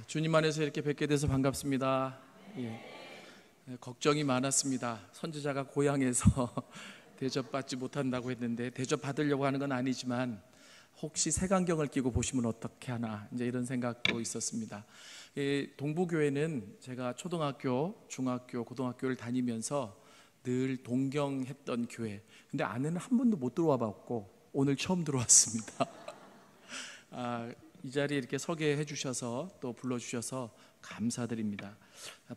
주님 안에서 이렇게 뵙게 돼서 반갑습니다. 걱정이 많았습니다. 선지자가 고향에서 대접받지 못한다고 했는데 대접받으려고 하는 건 아니지만 혹시 색안경을 끼고 보시면 어떻게 하나 이제 이런 생각도 있었습니다. 동부교회는 제가 초등학교, 중학교, 고등학교를 다니면서 늘 동경했던 교회. 근데 안에는 한 번도 못 들어와 봤고 오늘 처음 들어왔습니다. 이 자리에 이렇게 서게 해주셔서 또 불러주셔서 감사드립니다.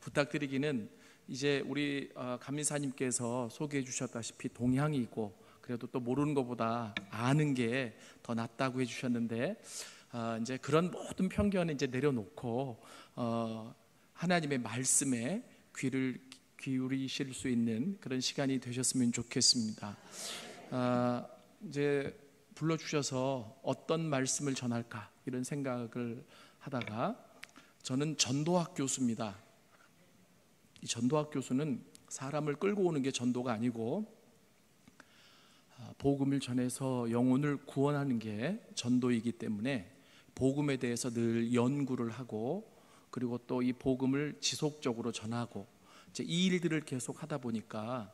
부탁드리기는 이제 우리 감리사님께서 소개해 주셨다시피 동향이고 그래도 또 모르는 것보다 아는 게 더 낫다고 해주셨는데 이제 그런 모든 편견을 이제 내려놓고 하나님의 말씀에 귀를 기울이실 수 있는 그런 시간이 되셨으면 좋겠습니다. 이제 불러주셔서 어떤 말씀을 전할까 이런 생각을 하다가 저는 전도학 교수입니다. 이 전도학 교수는 사람을 끌고 오는 게 전도가 아니고 복음을 전해서 영혼을 구원하는 게 전도이기 때문에 복음에 대해서 늘 연구를 하고 그리고 또 이 복음을 지속적으로 전하고 이제 이 일들을 계속 하다 보니까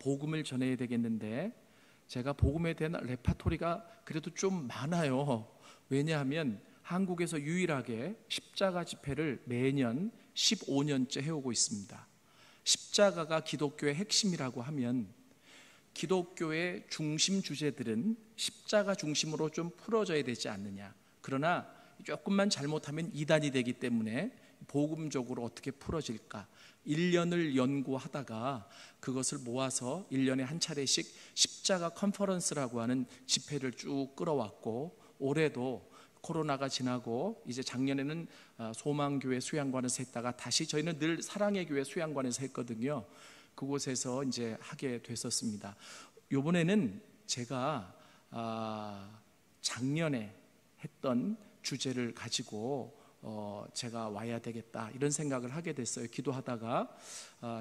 복음을 전해야 되겠는데 제가 복음에 대한 레파토리가 그래도 좀 많아요. 왜냐하면 한국에서 유일하게 십자가 집회를 매년 15년째 해오고 있습니다. 십자가가 기독교의 핵심이라고 하면 기독교의 중심 주제들은 십자가 중심으로 좀 풀어져야 되지 않느냐. 그러나 조금만 잘못하면 이단이 되기 때문에 복음적으로 어떻게 풀어질까 1년을 연구하다가 그것을 모아서 1년에 한 차례씩 십자가 컨퍼런스라고 하는 집회를 쭉 끌어왔고 올해도 코로나가 지나고 이제 작년에는 소망교회 수양관에서 했다가 다시 저희는 늘 사랑의 교회 수양관에서 했거든요. 그곳에서 이제 하게 됐었습니다. 이번에는 제가 작년에 했던 주제를 가지고 제가 와야 되겠다 이런 생각을 하게 됐어요. 기도하다가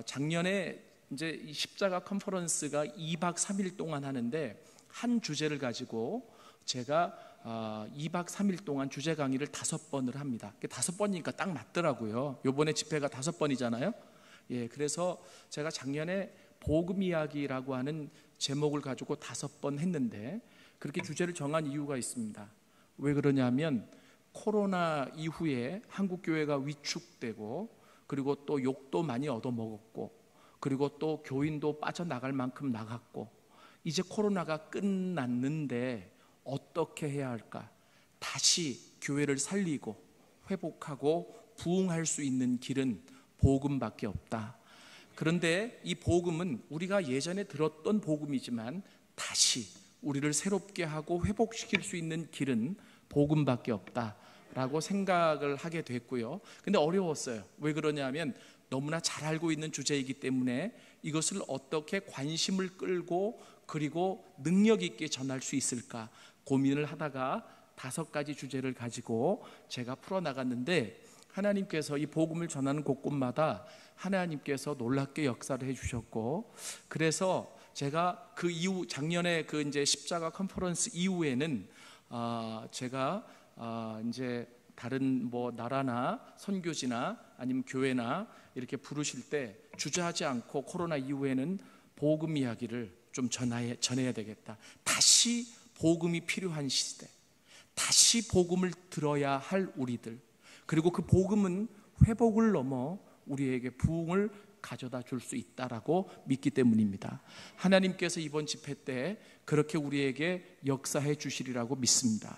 작년에 이제 이 십자가 컨퍼런스가 2박 3일 동안 하는데 한 주제를 가지고 제가 2박 3일 동안 주제 강의를 5번을 합니다. 5번이니까 딱 맞더라고요. 이번에 집회가 5번이잖아요. 그래서 제가 작년에 복음 이야기라고 하는 제목을 가지고 5번 했는데 그렇게 주제를 정한 이유가 있습니다. 왜 그러냐면 코로나 이후에 한국 교회가 위축되고 그리고 또 욕도 많이 얻어먹었고 그리고 또 교인도 빠져나갈 만큼 나갔고 이제 코로나가 끝났는데 어떻게 해야 할까? 다시 교회를 살리고 회복하고 부흥할 수 있는 길은 복음밖에 없다. 그런데 이 복음은 우리가 예전에 들었던 복음이지만 다시 우리를 새롭게 하고 회복시킬 수 있는 길은 복음밖에 없다라고 생각을 하게 됐고요. 근데 어려웠어요. 왜 그러냐면 너무나 잘 알고 있는 주제이기 때문에 이것을 어떻게 관심을 끌고 그리고 능력 있게 전할 수 있을까 고민을 하다가 5가지 주제를 가지고 제가 풀어나갔는데 하나님께서 이 복음을 전하는 곳곳마다 하나님께서 놀랍게 역사를 해주셨고 그래서 제가 그 이후 작년에 그 이제 십자가 컨퍼런스 이후에는 제가 이제 다른 뭐 나라나 선교지나 아니면 교회나 이렇게 부르실 때 주저하지 않고 코로나 이후에는 복음 이야기를 좀 전해야 되겠다. 다시 복음이 필요한 시대, 다시 복음을 들어야 할 우리들, 그리고 그 복음은 회복을 넘어 우리에게 부흥을 가져다 줄 수 있다라고 믿기 때문입니다. 하나님께서 이번 집회 때 그렇게 우리에게 역사해 주시리라고 믿습니다.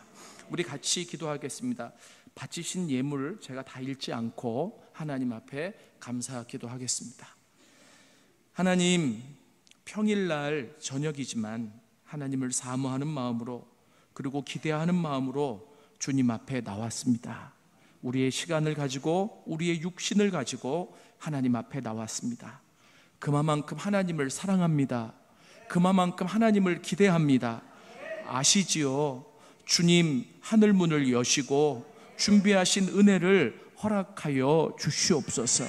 우리 같이 기도하겠습니다. 바치신 예물 제가 다 잃지 않고 하나님 앞에 감사 기도하겠습니다. 하나님, 평일날 저녁이지만 하나님을 사모하는 마음으로 그리고 기대하는 마음으로 주님 앞에 나왔습니다. 우리의 시간을 가지고 우리의 육신을 가지고 하나님 앞에 나왔습니다. 그만큼 하나님을 사랑합니다. 그만큼 하나님을 기대합니다. 아시지요? 주님 하늘 문을 여시고 준비하신 은혜를 허락하여 주시옵소서.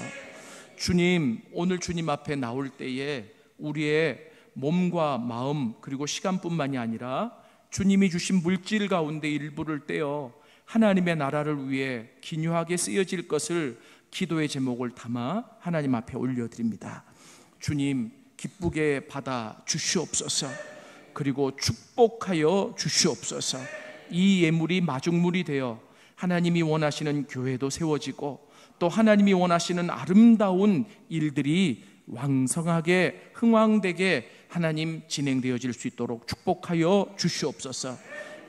주님, 오늘 주님 앞에 나올 때에 우리의 몸과 마음 그리고 시간뿐만이 아니라 주님이 주신 물질 가운데 일부를 떼어 하나님의 나라를 위해 기묘하게 쓰여질 것을 기도의 제목을 담아 하나님 앞에 올려드립니다. 주님, 기쁘게 받아 주시옵소서. 그리고 축복하여 주시옵소서. 이 예물이 마중물이 되어 하나님이 원하시는 교회도 세워지고 또 하나님이 원하시는 아름다운 일들이 왕성하게 흥왕되게 하나님 진행되어질 수 있도록 축복하여 주시옵소서.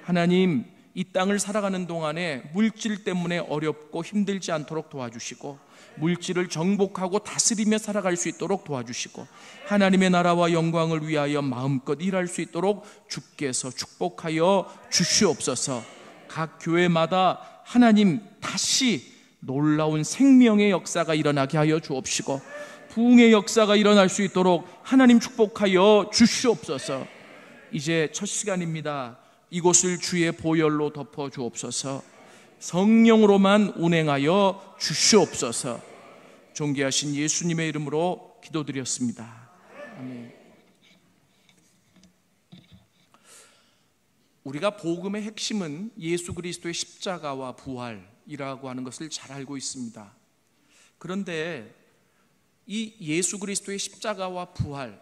하나님, 이 땅을 살아가는 동안에 물질 때문에 어렵고 힘들지 않도록 도와주시고 물질을 정복하고 다스리며 살아갈 수 있도록 도와주시고 하나님의 나라와 영광을 위하여 마음껏 일할 수 있도록 주께서 축복하여 주시옵소서. 각 교회마다 하나님 다시 놀라운 생명의 역사가 일어나게 하여 주옵시고 부흥의 역사가 일어날 수 있도록 하나님 축복하여 주시옵소서. 이제 첫 시간입니다. 이곳을 주의 보혈로 덮어 주옵소서. 성령으로만 운행하여 주시옵소서. 존귀하신 예수님의 이름으로 기도드렸습니다. 아멘. 우리가 복음의 핵심은 예수 그리스도의 십자가와 부활이라고 하는 것을 잘 알고 있습니다. 그런데 이 예수 그리스도의 십자가와 부활,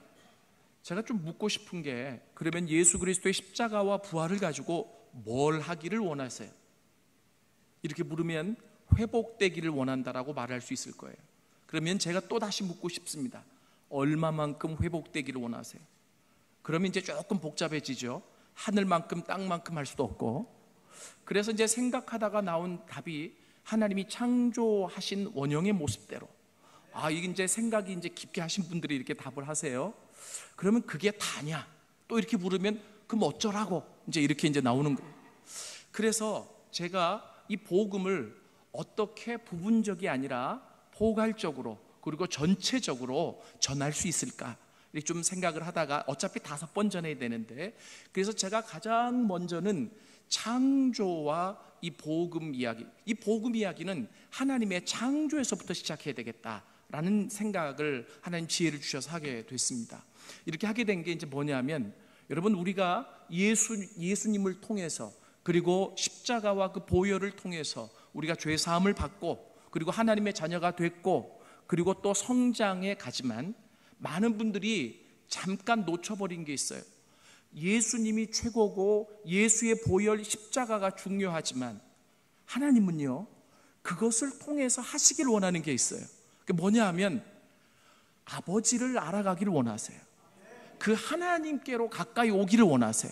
제가 좀 묻고 싶은 게, 그러면 예수 그리스도의 십자가와 부활을 가지고 뭘 하기를 원하세요? 이렇게 물으면 회복되기를 원한다라고 말할 수 있을 거예요. 그러면 제가 또 다시 묻고 싶습니다. 얼마만큼 회복되기를 원하세요? 그러면 이제 조금 복잡해지죠. 하늘만큼 땅만큼 할 수도 없고. 그래서 이제 생각하다가 나온 답이 하나님이 창조하신 원형의 모습대로. 이게 이제 생각이 이제 깊게 하신 분들이 이렇게 답을 하세요. 그러면 그게 다냐? 또 이렇게 물으면 그럼 어쩌라고? 이제 이렇게 이제 나오는 거예요. 그래서 제가 이 복음을 어떻게 부분적이 아니라 포괄적으로 그리고 전체적으로 전할 수 있을까? 이렇게 좀 생각을 하다가 어차피 5번 전해야 되는데, 그래서 제가 가장 먼저는 창조와 이 복음 이야기, 이 복음 이야기는 하나님의 창조에서부터 시작해야 되겠다라는 생각을 하나님 지혜를 주셔서 하게 됐습니다. 이렇게 하게 된 게 이제 뭐냐면, 여러분, 우리가 예수님을 통해서 그리고 십자가와 그 보혈을 통해서 우리가 죄 사함을 받고 그리고 하나님의 자녀가 됐고 그리고 또 성장해 가지만 많은 분들이 잠깐 놓쳐버린 게 있어요. 예수님이 최고고 예수의 보혈 십자가가 중요하지만 하나님은요, 그것을 통해서 하시길 원하는 게 있어요. 그게 뭐냐 하면 아버지를 알아가기를 원하세요. 그 하나님께로 가까이 오기를 원하세요.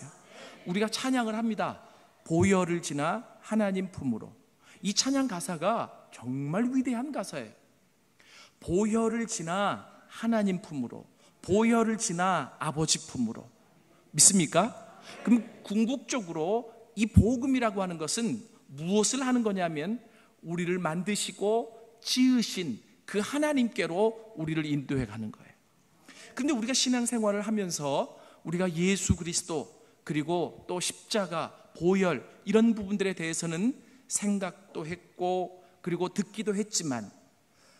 우리가 찬양을 합니다. 보혈을 지나 하나님 품으로. 이 찬양 가사가 정말 위대한 가사예요. 보혈을 지나 하나님 품으로, 보혈을 지나 아버지 품으로. 믿습니까? 그럼 궁극적으로 이 복음이라고 하는 것은 무엇을 하는 거냐면 우리를 만드시고 지으신 그 하나님께로 우리를 인도해 가는 거예요. 근데 우리가 신앙생활을 하면서 우리가 예수 그리스도 그리고 또 십자가, 보혈 이런 부분들에 대해서는 생각도 했고 그리고 듣기도 했지만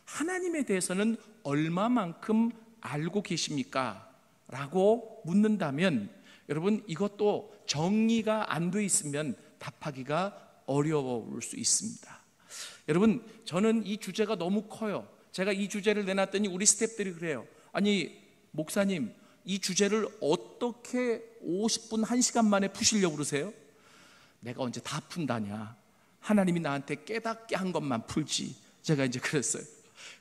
하나님에 대해서는 얼마만큼 알고 계십니까? 라고 묻는다면 여러분, 이것도 정리가 안 돼 있으면 답하기가 어려울 수 있습니다. 여러분, 저는 이 주제가 너무 커요. 제가 이 주제를 내놨더니 우리 스태프들이 그래요. 아니 목사님, 이 주제를 어떻게 50분 1시간 만에 푸시려고 그러세요? 내가 언제 다 푼다냐. 하나님이 나한테 깨닫게 한 것만 풀지. 제가 이제 그랬어요.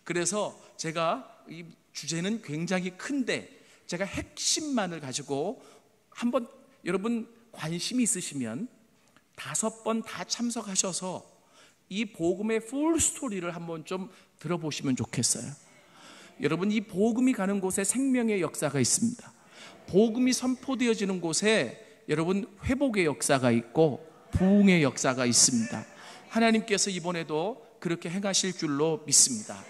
그래서 제가 이 주제는 굉장히 큰데 제가 핵심만을 가지고 한번, 여러분 관심이 있으시면 5번 다 참석하셔서 이 복음의 풀 스토리를 한번 좀 들어보시면 좋겠어요. 여러분, 이 복음이 가는 곳에 생명의 역사가 있습니다. 복음이 선포되어지는 곳에 여러분 회복의 역사가 있고 부흥의 역사가 있습니다. 하나님께서 이번에도 그렇게 행하실 줄로 믿습니다.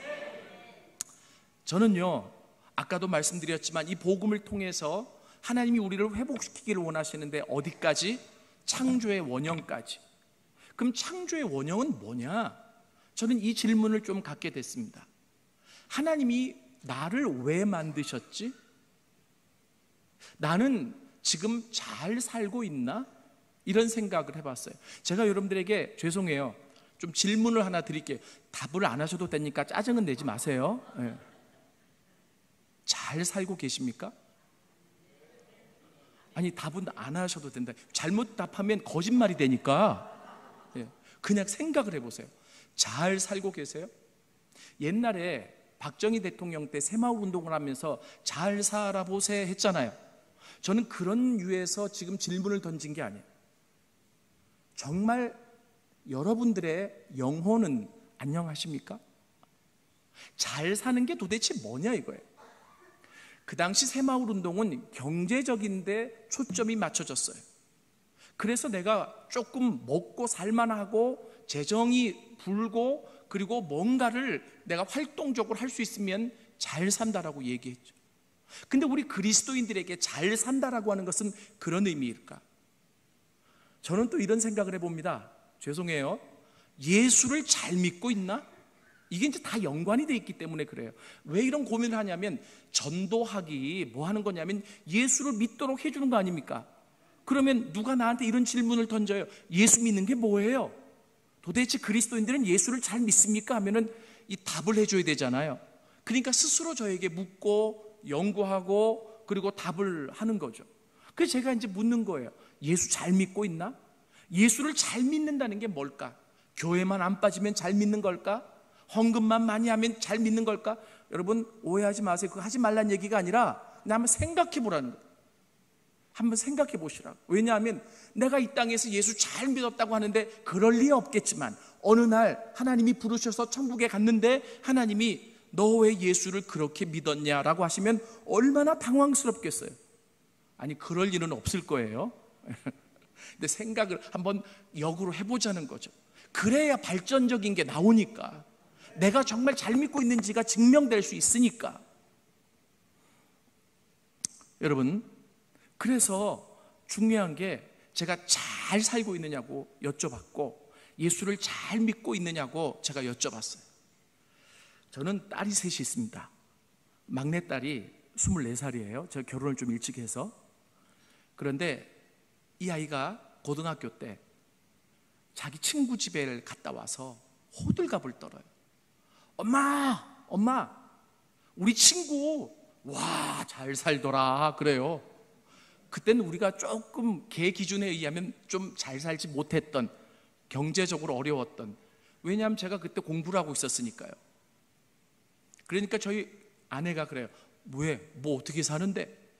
저는요, 아까도 말씀드렸지만 이 복음을 통해서 하나님이 우리를 회복시키기를 원하시는데 어디까지? 창조의 원형까지. 그럼 창조의 원형은 뭐냐? 저는 이 질문을 좀 갖게 됐습니다. 하나님이 나를 왜 만드셨지? 나는 지금 잘 살고 있나? 이런 생각을 해봤어요. 제가 여러분들에게 죄송해요. 좀 질문을 하나 드릴게요. 답을 안 하셔도 되니까 짜증은 내지 마세요. 네. 잘 살고 계십니까? 아니, 답은 안 하셔도 된다. 잘못 답하면 거짓말이 되니까 그냥 생각을 해보세요. 잘 살고 계세요? 옛날에 박정희 대통령 때 새마을 운동을 하면서 잘 살아보세 했잖아요. 저는 그런 유에서 지금 질문을 던진 게 아니에요. 정말 여러분들의 영혼은 안녕하십니까? 잘 사는 게 도대체 뭐냐 이거예요. 그 당시 새마을 운동은 경제적인데 초점이 맞춰졌어요. 그래서 내가 조금 먹고 살만하고 재정이 불고 그리고 뭔가를 내가 활동적으로 할 수 있으면 잘 산다라고 얘기했죠. 근데 우리 그리스도인들에게 잘 산다라고 하는 것은 그런 의미일까? 저는 또 이런 생각을 해봅니다. 죄송해요. 예수를 잘 믿고 있나? 이게 이제 다 연관이 돼 있기 때문에 그래요. 왜 이런 고민을 하냐면 전도하기 뭐 하는 거냐면 예수를 믿도록 해주는 거 아닙니까? 그러면 누가 나한테 이런 질문을 던져요. 예수 믿는 게 뭐예요? 도대체 그리스도인들은 예수를 잘 믿습니까? 하면은 이 답을 해줘야 되잖아요. 그러니까 스스로 저에게 묻고 연구하고 그리고 답을 하는 거죠. 그래서 제가 이제 묻는 거예요. 예수 잘 믿고 있나? 예수를 잘 믿는다는 게 뭘까? 교회만 안 빠지면 잘 믿는 걸까? 헌금만 많이 하면 잘 믿는 걸까? 여러분 오해하지 마세요. 그거 하지 말란 얘기가 아니라 그냥 한번 생각해 보라는 거예요. 한번 생각해 보시라고. 왜냐하면 내가 이 땅에서 예수 잘 믿었다고 하는데 그럴 리 없겠지만 어느 날 하나님이 부르셔서 천국에 갔는데 하나님이 너 왜 예수를 그렇게 믿었냐라고 하시면 얼마나 당황스럽겠어요. 아니 그럴 일은 없을 거예요. 근데 생각을 한번 역으로 해보자는 거죠. 그래야 발전적인 게 나오니까, 내가 정말 잘 믿고 있는지가 증명될 수 있으니까. 여러분, 그래서 중요한 게 제가 잘 살고 있느냐고 여쭤봤고 예수를 잘 믿고 있느냐고 제가 여쭤봤어요. 저는 딸이 셋이 있습니다. 막내딸이 24살이에요. 제가 결혼을 좀 일찍 해서. 그런데 이 아이가 고등학교 때 자기 친구 집에 갔다 와서 호들갑을 떨어요. 엄마, 우리 친구 와, 잘 살더라 그래요. 그때는 우리가 조금 걔 기준에 의하면 좀 잘 살지 못했던, 경제적으로 어려웠던, 왜냐하면 제가 그때 공부를 하고 있었으니까요. 그러니까 저희 아내가 그래요. 뭐 어떻게 사는데?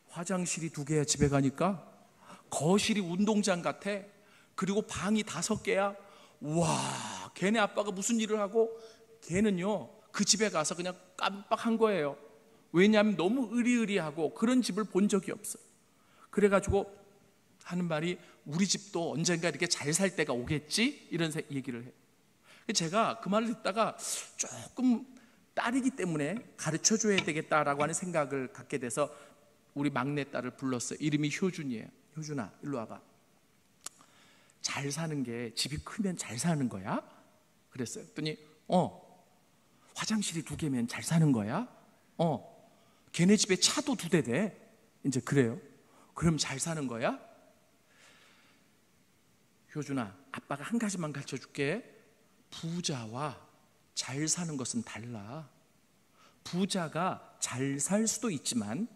화장실이 2개야. 집에 가니까 거실이 운동장 같아. 그리고 방이 5개야. 와, 걔네 아빠가 무슨 일을 하고 걔는요 그 집에 가서 그냥 깜빡한 거예요. 왜냐하면 너무 으리으리하고 그런 집을 본 적이 없어요. 그래가지고 하는 말이 우리 집도 언젠가 이렇게 잘 살 때가 오겠지? 이런 얘기를 해요. 제가 그 말을 듣다가 조금 딸이기 때문에 가르쳐줘야 되겠다라고 하는 생각을 갖게 돼서 우리 막내딸을 불렀어요. 이름이 효준이에요. 효준아, 일로 와봐. 잘 사는 게 집이 크면 잘 사는 거야? 그랬어요. 그랬더니 화장실이 2개면 잘 사는 거야? 걔네 집에 차도 2대 돼. 이제 그래요. 그럼 잘 사는 거야? 효준아, 아빠가 한 가지만 가르쳐 줄게. 부자와 잘 사는 것은 달라. 부자가 잘 살 수도 있지만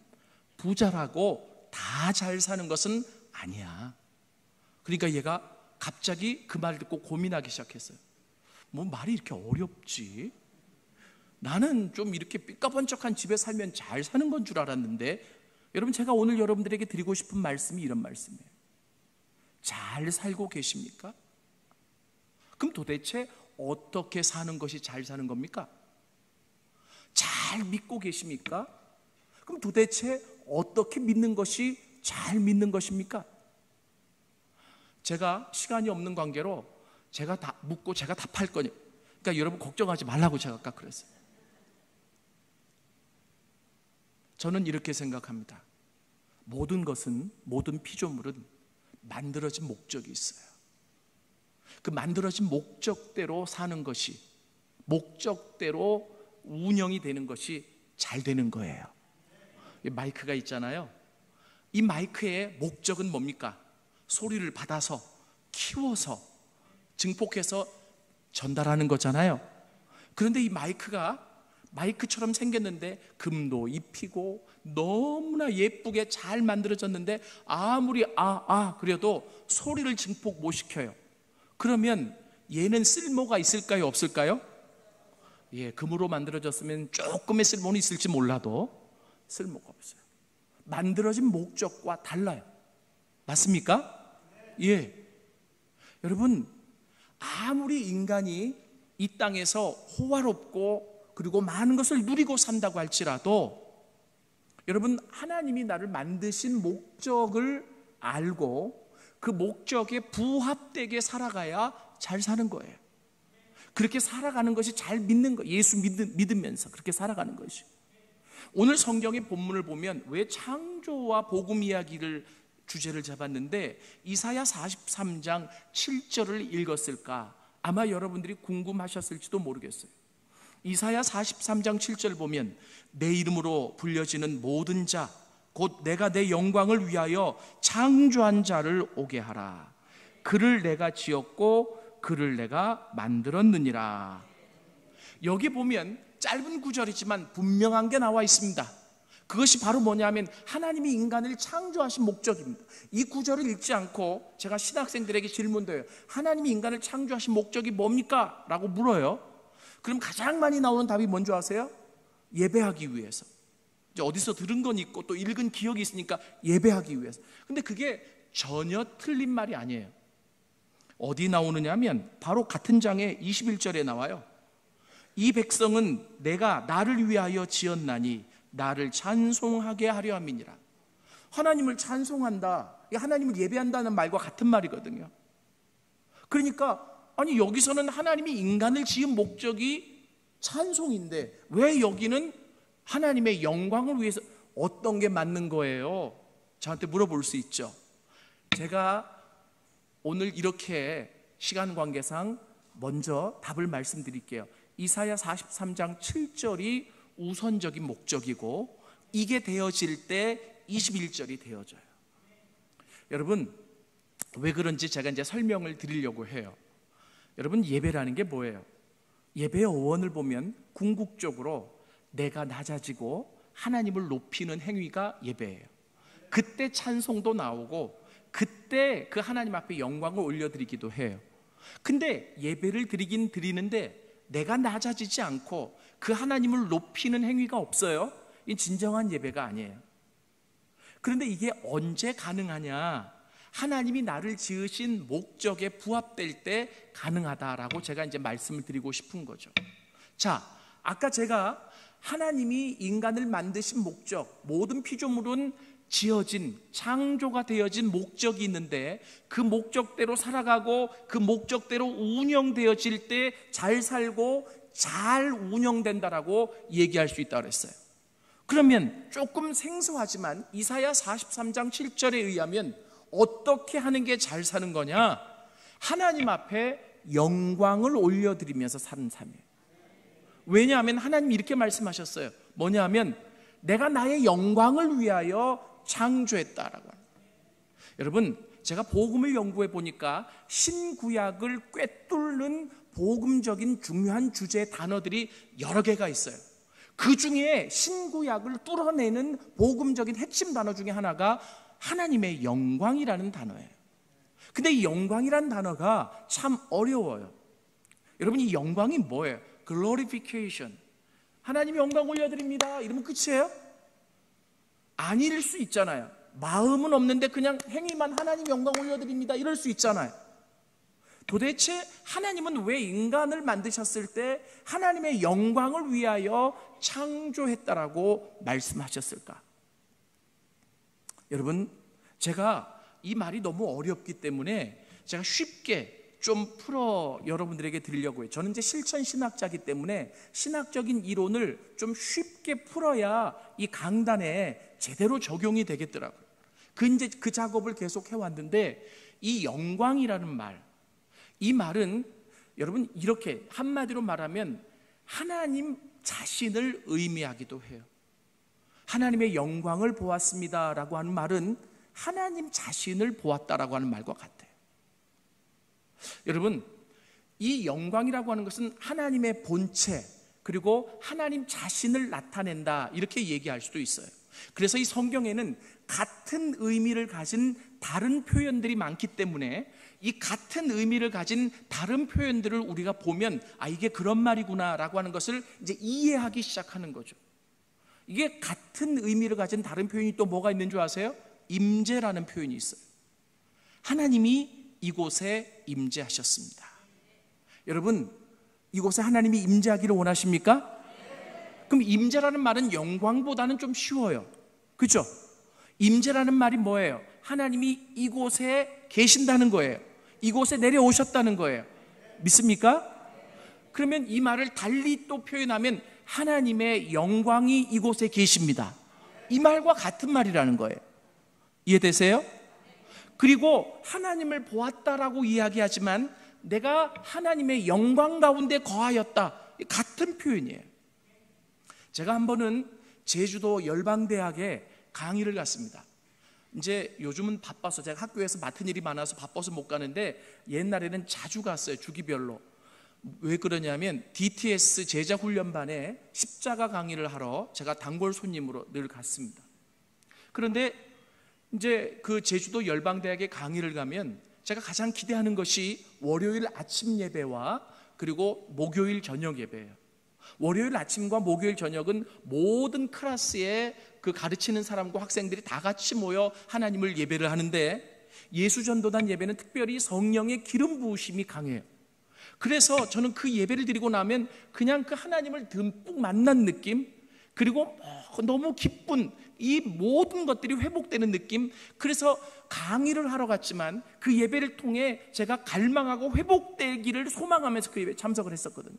부자라고 다 잘 사는 것은 아니야. 그러니까 얘가 갑자기 그 말을 듣고 고민하기 시작했어요. 뭐 말이 이렇게 어렵지? 나는 좀 이렇게 삐까번쩍한 집에 살면 잘 사는 건 줄 알았는데. 여러분, 제가 오늘 여러분들에게 드리고 싶은 말씀이 이런 말씀이에요. 잘 살고 계십니까? 그럼 도대체 어떻게 사는 것이 잘 사는 겁니까? 잘 믿고 계십니까? 그럼 도대체 어떻게 믿는 것이 잘 믿는 것입니까? 제가 시간이 없는 관계로 제가 다 묻고 제가 답할 거니까, 그러니까 여러분 걱정하지 말라고 제가 아까 그랬어요. 저는 이렇게 생각합니다. 모든 것은, 모든 피조물은 만들어진 목적이 있어요. 그 만들어진 목적대로 사는 것이, 목적대로 운영이 되는 것이 잘 되는 거예요. 마이크가 있잖아요. 이 마이크의 목적은 뭡니까? 소리를 받아서 키워서 증폭해서 전달하는 거잖아요. 그런데 이 마이크가 마이크처럼 생겼는데 금도 입히고 너무나 예쁘게 잘 만들어졌는데 아무리 그래도 소리를 증폭 못 시켜요. 그러면 얘는 쓸모가 있을까요, 없을까요? 예, 금으로 만들어졌으면 조금의 쓸모는 있을지 몰라도 쓸모가 없어요. 만들어진 목적과 달라요. 맞습니까? 예. 여러분, 아무리 인간이 이 땅에서 호화롭고 그리고 많은 것을 누리고 산다고 할지라도 여러분, 하나님이 나를 만드신 목적을 알고 그 목적에 부합되게 살아가야 잘 사는 거예요. 그렇게 살아가는 것이 잘 믿는 거, 예수 믿으면서 그렇게 살아가는 것이. 오늘 성경의 본문을 보면 왜 창조와 복음 이야기를 주제를 잡았는데 이사야 43장 7절을 읽었을까? 아마 여러분들이 궁금하셨을지도 모르겠어요. 이사야 43장 7절 보면 내 이름으로 불려지는 모든 자 곧 내가 내 영광을 위하여 창조한 자를 오게 하라. 그를 내가 지었고 그를 내가 만들었느니라. 여기 보면 짧은 구절이지만 분명한 게 나와 있습니다. 그것이 바로 뭐냐면 하나님이 인간을 창조하신 목적입니다. 이 구절을 읽지 않고 제가 신학생들에게 질문도 해요. 하나님이 인간을 창조하신 목적이 뭡니까? 라고 물어요. 그럼 가장 많이 나오는 답이 뭔지 아세요? 예배하기 위해서. 이제 어디서 들은 건 있고 또 읽은 기억이 있으니까 예배하기 위해서. 근데 그게 전혀 틀린 말이 아니에요. 어디 나오느냐면 바로 같은 장의 21절에 나와요. 이 백성은 내가 나를 위하여 지었나니 나를 찬송하게 하려 함이니라. 하나님을 찬송한다, 하나님을 예배한다는 말과 같은 말이거든요. 그러니까 아니 여기서는 하나님이 인간을 지은 목적이 찬송인데 왜 여기는 하나님의 영광을 위해서 어떤 게 맞는 거예요? 저한테 물어볼 수 있죠. 제가 오늘 이렇게 시간 관계상 먼저 답을 말씀드릴게요. 이사야 43장 7절이 우선적인 목적이고 이게 되어질 때 21절이 되어져요. 여러분, 왜 그런지 제가 이제 설명을 드리려고 해요. 여러분, 예배라는 게 뭐예요? 예배의 어원을 보면 궁극적으로 내가 낮아지고 하나님을 높이는 행위가 예배예요. 그때 찬송도 나오고 그때 그 하나님 앞에 영광을 올려드리기도 해요. 근데 예배를 드리긴 드리는데 내가 낮아지지 않고 그 하나님을 높이는 행위가 없어요. 이 진정한 예배가 아니에요. 그런데 이게 언제 가능하냐? 하나님이 나를 지으신 목적에 부합될 때 가능하다라고 제가 이제 말씀을 드리고 싶은 거죠. 자, 아까 제가 하나님이 인간을 만드신 목적, 모든 피조물은 지어진, 창조가 되어진 목적이 있는데 그 목적대로 살아가고 그 목적대로 운영되어질 때 잘 살고 잘 운영된다라고 얘기할 수 있다고 그랬어요. 그러면 조금 생소하지만 이사야 43장 7절에 의하면 어떻게 하는 게 잘 사는 거냐? 하나님 앞에 영광을 올려드리면서 사는 삶이에요. 왜냐하면 하나님이 이렇게 말씀하셨어요. 뭐냐면 내가 나의 영광을 위하여 창조했다라고 합니다. 여러분, 제가 복음을 연구해 보니까 신구약을 꿰뚫는 복음적인 중요한 주제의 단어들이 여러 개가 있어요. 그 중에 신구약을 뚫어내는 복음적인 핵심 단어 중에 하나가 하나님의 영광이라는 단어예요. 근데 이 영광이라는 단어가 참 어려워요. 여러분, 이 영광이 뭐예요? glorification. 하나님의 영광 올려드립니다. 이러면 끝이에요? 아닐 수 있잖아요. 마음은 없는데 그냥 행위만 하나님 영광 올려드립니다. 이럴 수 있잖아요. 도대체 하나님은 왜 인간을 만드셨을 때 하나님의 영광을 위하여 창조했다라고 말씀하셨을까? 여러분, 제가 이 말이 너무 어렵기 때문에 제가 쉽게 좀 풀어 여러분들에게 드리려고 해요. 저는 이제 실천 신학자이기 때문에 신학적인 이론을 좀 쉽게 풀어야 이 강단에 제대로 적용이 되겠더라고요. 그 작업을 계속 해왔는데 이 영광이라는 말, 이 말은 여러분 이렇게 한마디로 말하면 하나님 자신을 의미하기도 해요. 하나님의 영광을 보았습니다라고 하는 말은 하나님 자신을 보았다라고 하는 말과 같아요. 여러분, 이 영광이라고 하는 것은 하나님의 본체, 그리고 하나님 자신을 나타낸다, 이렇게 얘기할 수도 있어요. 그래서 이 성경에는 같은 의미를 가진 다른 표현들이 많기 때문에 이 같은 의미를 가진 다른 표현들을 우리가 보면 이게 그런 말이구나 라고 하는 것을 이제 이해하기 시작하는 거죠. 이게 같은 의미를 가진 다른 표현이 또 뭐가 있는 줄 아세요? 임재라는 표현이 있어요. 하나님이 이곳에 임재하셨습니다. 여러분, 이곳에 하나님이 임재하기를 원하십니까? 그럼 임재라는 말은 영광보다는 좀 쉬워요. 그렇죠? 임재라는 말이 뭐예요? 하나님이 이곳에 계신다는 거예요. 이곳에 내려오셨다는 거예요. 믿습니까? 그러면 이 말을 달리 또 표현하면 하나님의 영광이 이곳에 계십니다. 이 말과 같은 말이라는 거예요. 이해되세요? 그리고 하나님을 보았다라고 이야기하지만 내가 하나님의 영광 가운데 거하였다, 같은 표현이에요. 제가 한 번은 제주도 열방대학에 강의를 갔습니다. 이제 요즘은 바빠서, 제가 학교에서 맡은 일이 많아서 바빠서 못 가는데 옛날에는 자주 갔어요. 주기별로. 왜 그러냐면 DTS 제자훈련반에 십자가 강의를 하러 제가 단골 손님으로 늘 갔습니다. 그런데 이제 그 제주도 열방대학에 강의를 가면 제가 가장 기대하는 것이 월요일 아침 예배와 그리고 목요일 저녁 예배예요. 월요일 아침과 목요일 저녁은 모든 클래스에 그 가르치는 사람과 학생들이 다 같이 모여 하나님을 예배를 하는데, 예수전도단 예배는 특별히 성령의 기름 부으심이 강해요. 그래서 저는 그 예배를 드리고 나면 그냥 그 하나님을 듬뿍 만난 느낌, 그리고 너무 기쁜 이 모든 것들이 회복되는 느낌. 그래서 강의를 하러 갔지만 그 예배를 통해 제가 갈망하고 회복되기를 소망하면서 그 예배에 참석을 했었거든요.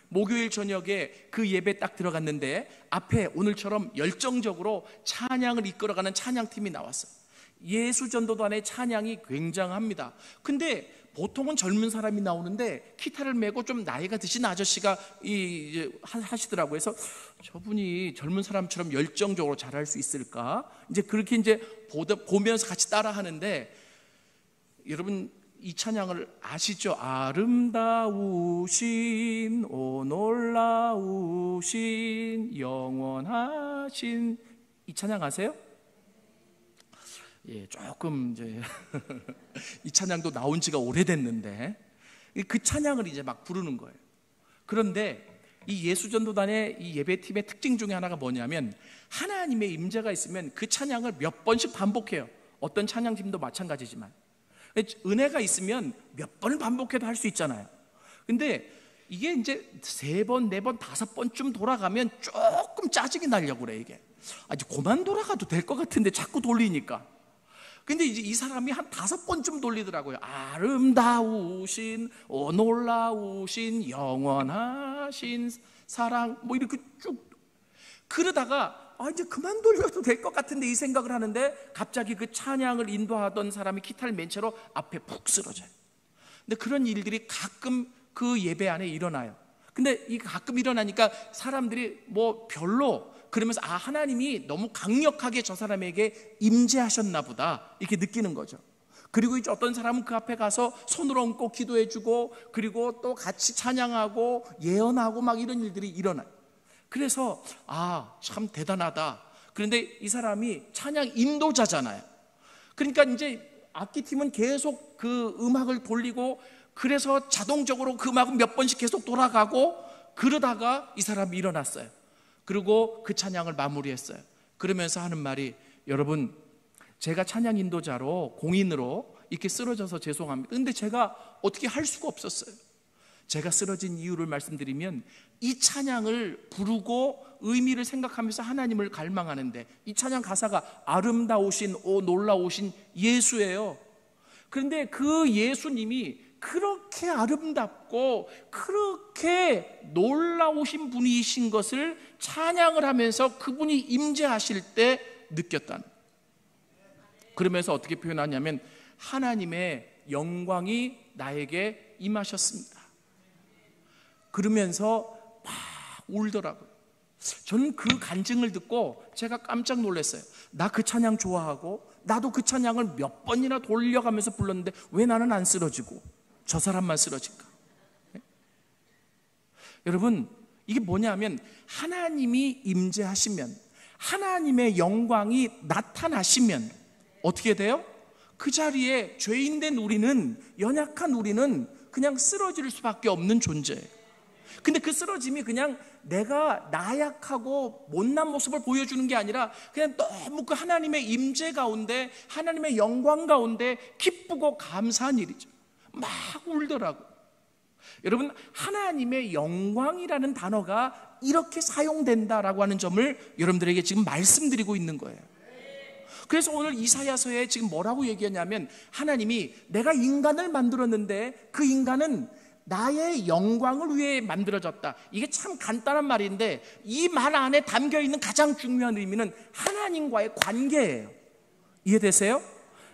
목요일 저녁에 그 예배 딱 들어갔는데 앞에 오늘처럼 열정적으로 찬양을 이끌어가는 찬양팀이 나왔어요. 예수전도단의 찬양이 굉장합니다. 근데 보통은 젊은 사람이 나오는데 기타를 메고 좀 나이가 드신 아저씨가 하시더라고요. 그래서 저분이 젊은 사람처럼 열정적으로 잘할 수 있을까? 이제 그렇게 이제 보면서 같이 따라 하는데, 여러분 이 찬양을 아시죠? 아름다우신 오 놀라우신 영원하신, 이 찬양 아세요? 예, 조금 이제 이 찬양도 나온 지가 오래됐는데 그 찬양을 이제 막 부르는 거예요. 그런데 이 예수전도단의 이 예배팀의 특징 중에 하나가 뭐냐면 하나님의 임재가 있으면 그 찬양을 몇 번씩 반복해요. 어떤 찬양팀도 마찬가지지만 은혜가 있으면 몇 번을 반복해도 할 수 있잖아요. 근데 이게 이제 3번, 4번, 5번쯤 돌아가면 조금 짜증이 나려고 그래. 이게 아주 그만 돌아가도 될 것 같은데 자꾸 돌리니까. 근데 이제 이 사람이 한 5번쯤 돌리더라고요. 아름다우신 오 놀라우신 영원하신 사랑, 뭐 이렇게 쭉. 그러다가 이제 그만 돌려도 될 것 같은데 이 생각을 하는데 갑자기 그 찬양을 인도하던 사람이 기타를 맨 채로 앞에 푹 쓰러져요. 근데 그런 일들이 가끔 그 예배 안에 일어나요. 근데 이 가끔 일어나니까 사람들이 뭐 별로, 그러면서 하나님이 너무 강력하게 저 사람에게 임재하셨나 보다 이렇게 느끼는 거죠. 그리고 이제 어떤 사람은 그 앞에 가서 손을 얹고 기도해주고 그리고 또 같이 찬양하고 예언하고 막 이런 일들이 일어나요. 그래서 참 대단하다. 그런데 이 사람이 찬양 인도자잖아요. 그러니까 이제 악기팀은 계속 그 음악을 돌리고, 그래서 자동적으로 그 음악은 몇 번씩 계속 돌아가고, 그러다가 이 사람이 일어났어요. 그리고 그 찬양을 마무리했어요. 그러면서 하는 말이, 여러분 제가 찬양 인도자로 공인으로 이렇게 쓰러져서 죄송합니다. 근데 제가 어떻게 할 수가 없었어요. 제가 쓰러진 이유를 말씀드리면 이 찬양을 부르고 의미를 생각하면서 하나님을 갈망하는데, 이 찬양 가사가 아름다우신 오 놀라우신 예수예요. 그런데 그 예수님이 그렇게 아름답고 그렇게 놀라우신 분이신 것을 찬양을 하면서 그분이 임재하실 때 느꼈다는. 그러면서 어떻게 표현하냐면 하나님의 영광이 나에게 임하셨습니다. 그러면서 막 울더라고요. 저는 그 간증을 듣고 제가 깜짝 놀랐어요. 나 그 찬양 좋아하고 나도 그 찬양을 몇 번이나 돌려가면서 불렀는데 왜 나는 안 쓰러지고 저 사람만 쓰러질까? 여러분, 이게 뭐냐면 하나님이 임재하시면, 하나님의 영광이 나타나시면 어떻게 돼요? 그 자리에 죄인된 우리는, 연약한 우리는 그냥 쓰러질 수밖에 없는 존재예요. 근데 그 쓰러짐이 그냥 내가 나약하고 못난 모습을 보여주는 게 아니라 그냥 너무 그 하나님의 임재 가운데, 하나님의 영광 가운데 기쁘고 감사한 일이죠. 막 울더라고. 여러분, 하나님의 영광이라는 단어가 이렇게 사용된다라고 하는 점을 여러분들에게 지금 말씀드리고 있는 거예요. 그래서 오늘 이사야서에 지금 뭐라고 얘기하냐면, 하나님이 내가 인간을 만들었는데 그 인간은 나의 영광을 위해 만들어졌다. 이게 참 간단한 말인데 이 말 안에 담겨있는 가장 중요한 의미는 하나님과의 관계예요. 이해되세요?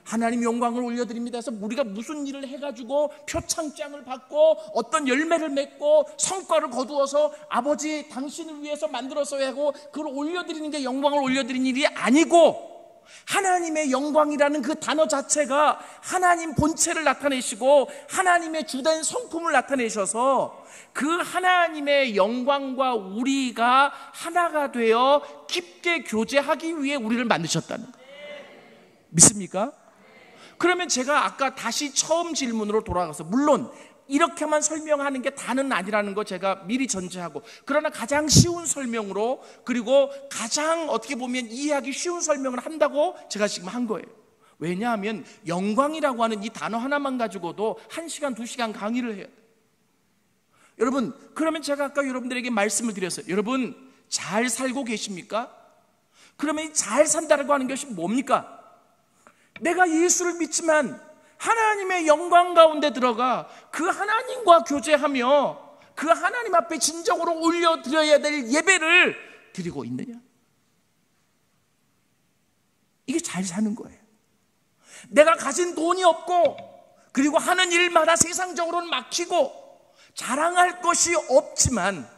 하나님 영광을 올려드립니다 해서 우리가 무슨 일을 해가지고 표창장을 받고 어떤 열매를 맺고 성과를 거두어서 아버지 당신을 위해서 만들어서 하고 그걸 올려드리는 게 영광을 올려드리는 일이 아니고, 하나님의 영광이라는 그 단어 자체가 하나님 본체를 나타내시고 하나님의 주된 성품을 나타내셔서 그 하나님의 영광과 우리가 하나가 되어 깊게 교제하기 위해 우리를 만드셨다는 거예요. 믿습니까? 그러면 제가 아까 다시 처음 질문으로 돌아가서, 물론 이렇게만 설명하는 게 다는 아니라는 거 제가 미리 전제하고, 그러나 가장 쉬운 설명으로, 그리고 가장 어떻게 보면 이해하기 쉬운 설명을 한다고 제가 지금 한 거예요. 왜냐하면 영광이라고 하는 이 단어 하나만 가지고도 1시간, 2시간 강의를 해야 돼요. 여러분, 그러면 제가 아까 여러분들에게 말씀을 드렸어요. 여러분, 잘 살고 계십니까? 그러면 이 잘 산다고 하는 것이 뭡니까? 내가 예수를 믿지만 하나님의 영광 가운데 들어가 그 하나님과 교제하며 그 하나님 앞에 진정으로 올려드려야 될 예배를 드리고 있느냐? 이게 잘 사는 거예요. 내가 가진 돈이 없고, 그리고 하는 일마다 세상적으로는 막히고 자랑할 것이 없지만,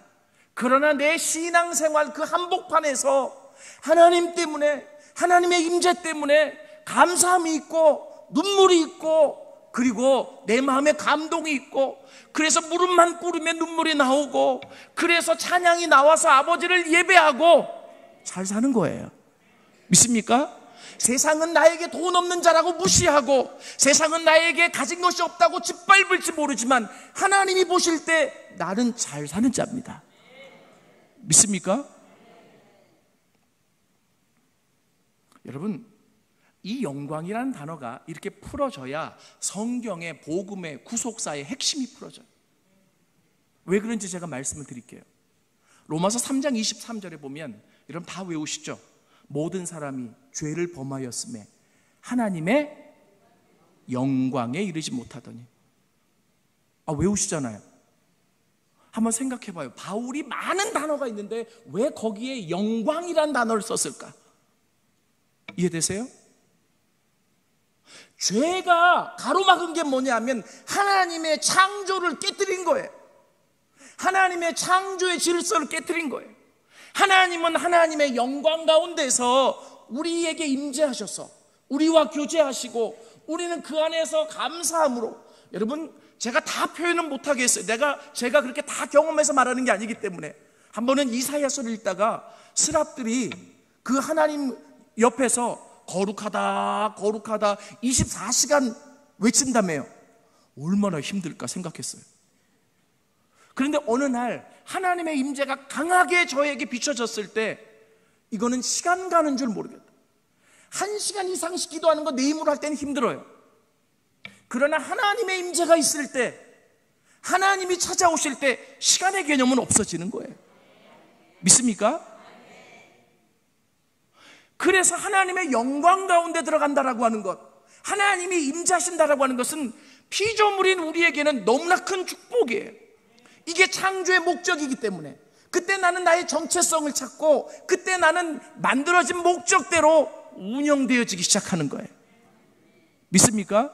그러나 내 신앙생활 그 한복판에서 하나님 때문에, 하나님의 임재 때문에 감사함이 있고 눈물이 있고, 그리고 내 마음에 감동이 있고, 그래서 무릎만 꿇으면 눈물이 나오고, 그래서 찬양이 나와서 아버지를 예배하고 잘 사는 거예요. 믿습니까? 세상은 나에게 돈 없는 자라고 무시하고, 세상은 나에게 가진 것이 없다고 짓밟을지 모르지만 하나님이 보실 때 나는 잘 사는 자입니다. 믿습니까? 여러분, 이 영광이라는 단어가 이렇게 풀어져야 성경의 복음의 구속사의 핵심이 풀어져요. 왜 그런지 제가 말씀을 드릴게요. 로마서 3장 23절에 보면, 여러분 다 외우시죠? 모든 사람이 죄를 범하였음에 하나님의 영광에 이르지 못하더니. 외우시잖아요. 한번 생각해 봐요. 바울이 많은 단어가 있는데 왜 거기에 영광이란 단어를 썼을까? 이해되세요? 죄가 가로막은 게 뭐냐면 하나님의 창조를 깨뜨린 거예요. 하나님의 창조의 질서를 깨뜨린 거예요. 하나님은 하나님의 영광 가운데서 우리에게 임재하셔서 우리와 교제하시고, 우리는 그 안에서 감사함으로, 여러분 제가 다 표현은 못하겠어요. 제가 그렇게 다 경험해서 말하는 게 아니기 때문에. 한 번은 이사야서를 읽다가 스랍들이 그 하나님 옆에서 거룩하다 거룩하다 24시간 외친다며요. 얼마나 힘들까 생각했어요. 그런데 어느 날 하나님의 임재가 강하게 저에게 비춰졌을 때, 이거는 시간 가는 줄 모르겠다. 1시간 이상씩 기도하는 거 내 힘으로 할 때는 힘들어요. 그러나 하나님의 임재가 있을 때, 하나님이 찾아오실 때 시간의 개념은 없어지는 거예요. 믿습니까? 그래서 하나님의 영광 가운데 들어간다라고 하는 것, 하나님이 임재하신다라고 하는 것은 피조물인 우리에게는 너무나 큰 축복이에요. 이게 창조의 목적이기 때문에 그때 나는 나의 정체성을 찾고, 그때 나는 만들어진 목적대로 운영되어지기 시작하는 거예요. 믿습니까?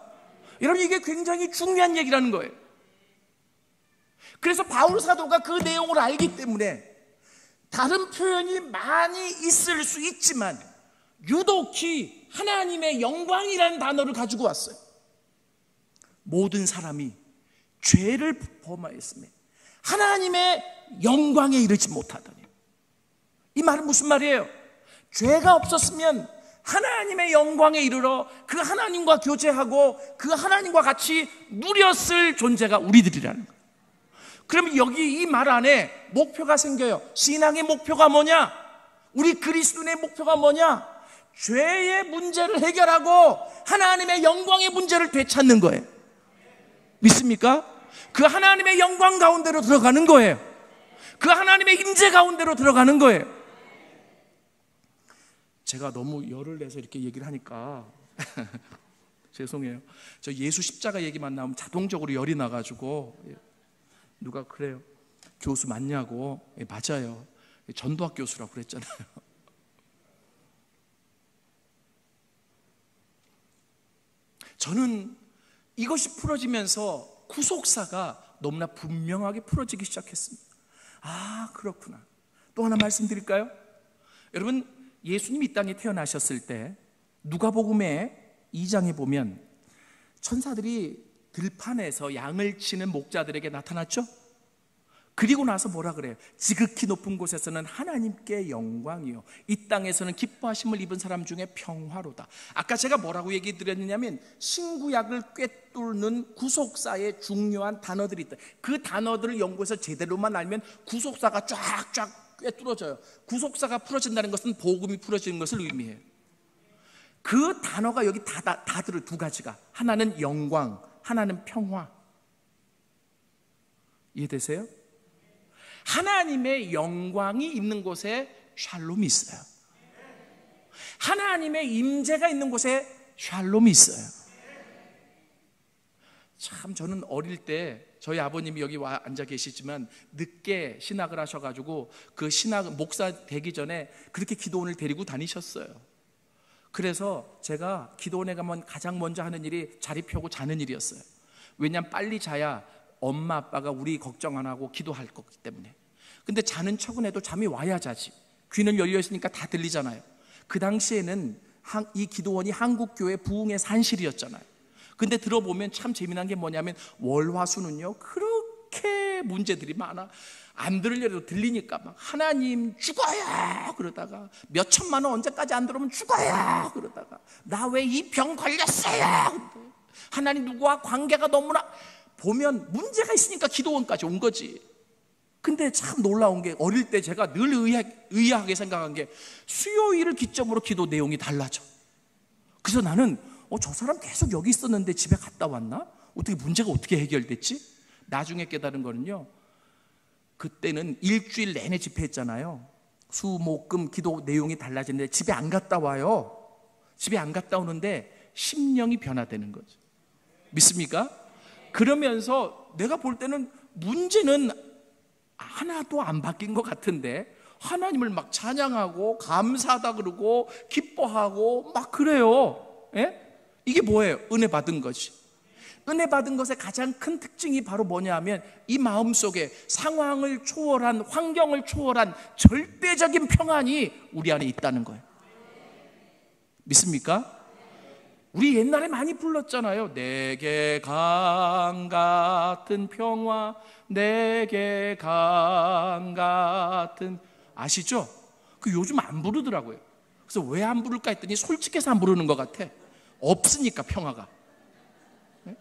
여러분, 이게 굉장히 중요한 얘기라는 거예요. 그래서 바울 사도가 그 내용을 알기 때문에 다른 표현이 많이 있을 수 있지만 유독히 하나님의 영광이라는 단어를 가지고 왔어요. 모든 사람이 죄를 범하였으며 하나님의 영광에 이르지 못하더니. 이 말은 무슨 말이에요? 죄가 없었으면 하나님의 영광에 이르러 그 하나님과 교제하고 그 하나님과 같이 누렸을 존재가 우리들이라는 거예요. 그러면 여기 이 말 안에 목표가 생겨요. 신앙의 목표가 뭐냐? 우리 그리스도인의 목표가 뭐냐? 죄의 문제를 해결하고 하나님의 영광의 문제를 되찾는 거예요. 믿습니까? 그 하나님의 영광 가운데로 들어가는 거예요. 그 하나님의 임재 가운데로 들어가는 거예요. 제가 너무 열을 내서 이렇게 얘기를 하니까 죄송해요. 저 예수 십자가 얘기만 나오면 자동적으로 열이 나가지고. 누가 그래요, 교수 맞냐고. 맞아요. 전도학 교수라고 그랬잖아요. 저는 이것이 풀어지면서 구속사가 너무나 분명하게 풀어지기 시작했습니다. 아, 그렇구나. 또 하나 말씀드릴까요? 여러분, 예수님이 이 땅에 태어나셨을 때 누가복음의 2장에 보면 천사들이 들판에서 양을 치는 목자들에게 나타났죠? 그리고 나서 뭐라 그래요? 지극히 높은 곳에서는 하나님께 영광이요, 이 땅에서는 기뻐하심을 입은 사람 중에 평화로다. 아까 제가 뭐라고 얘기 드렸느냐면 신구약을 꿰뚫는 구속사의 중요한 단어들이 있다. 그 단어들을 연구해서 제대로만 알면 구속사가 쫙쫙 꿰뚫어져요. 구속사가 풀어진다는 것은 복음이 풀어지는 것을 의미해요. 그 단어가 여기 다 들어요. 두 가지가. 하나는 영광, 하나는 평화. 이해되세요? 하나님의 영광이 있는 곳에 샬롬이 있어요. 하나님의 임재가 있는 곳에 샬롬이 있어요. 참, 저는 어릴 때 저희 아버님이 여기 와 앉아 계시지만 늦게 신학을 하셔가지고 그 신학 목사 되기 전에 그렇게 기도원을 데리고 다니셨어요. 그래서 제가 기도원에 가면 가장 먼저 하는 일이 자리 펴고 자는 일이었어요. 왜냐하면 빨리 자야 엄마 아빠가 우리 걱정 안 하고 기도할 거기 때문에. 근데 자는 척은 해도 잠이 와야 자지. 귀는 열려 있으니까 다 들리잖아요. 그 당시에는 이 기도원이 한국교회 부흥의 산실이었잖아요. 근데 들어보면 참 재미난 게 뭐냐면 월화수는요 그렇게 문제들이 많아. 안 들으려도 들리니까 막 하나님 죽어요 그러다가 몇 천만 원 언제까지 안 들어오면 죽어요 그러다가 나 왜 이 병 걸렸어요. 하나님 누구와 관계가 너무나, 보면 문제가 있으니까 기도원까지 온 거지. 근데 참 놀라운 게 어릴 때 제가 늘 의아하게 생각한 게 수요일을 기점으로 기도 내용이 달라져. 그래서 나는 저 사람 계속 여기 있었는데 집에 갔다 왔나? 어떻게 문제가 어떻게 해결됐지? 나중에 깨달은 거는요, 그때는 일주일 내내 집회했잖아요. 수, 목, 금 기도 내용이 달라지는데 집에 안 갔다 와요. 집에 안 갔다 오는데 심령이 변화되는 거죠. 믿습니까? 그러면서 내가 볼 때는 문제는 하나도 안 바뀐 것 같은데 하나님을 막 찬양하고 감사하다 그러고 기뻐하고 막 그래요. 예? 이게 뭐예요? 은혜 받은 것이. 은혜 받은 것의 가장 큰 특징이 바로 뭐냐 하면 이 마음속에 상황을 초월한, 환경을 초월한 절대적인 평안이 우리 안에 있다는 거예요. 믿습니까? 우리 옛날에 많이 불렀잖아요. 내게 강 같은 평화, 내게 강 같은, 아시죠? 그 요즘 안 부르더라고요. 그래서 왜 안 부를까 했더니 솔직해서 안 부르는 것 같아. 없으니까 평화가. 네?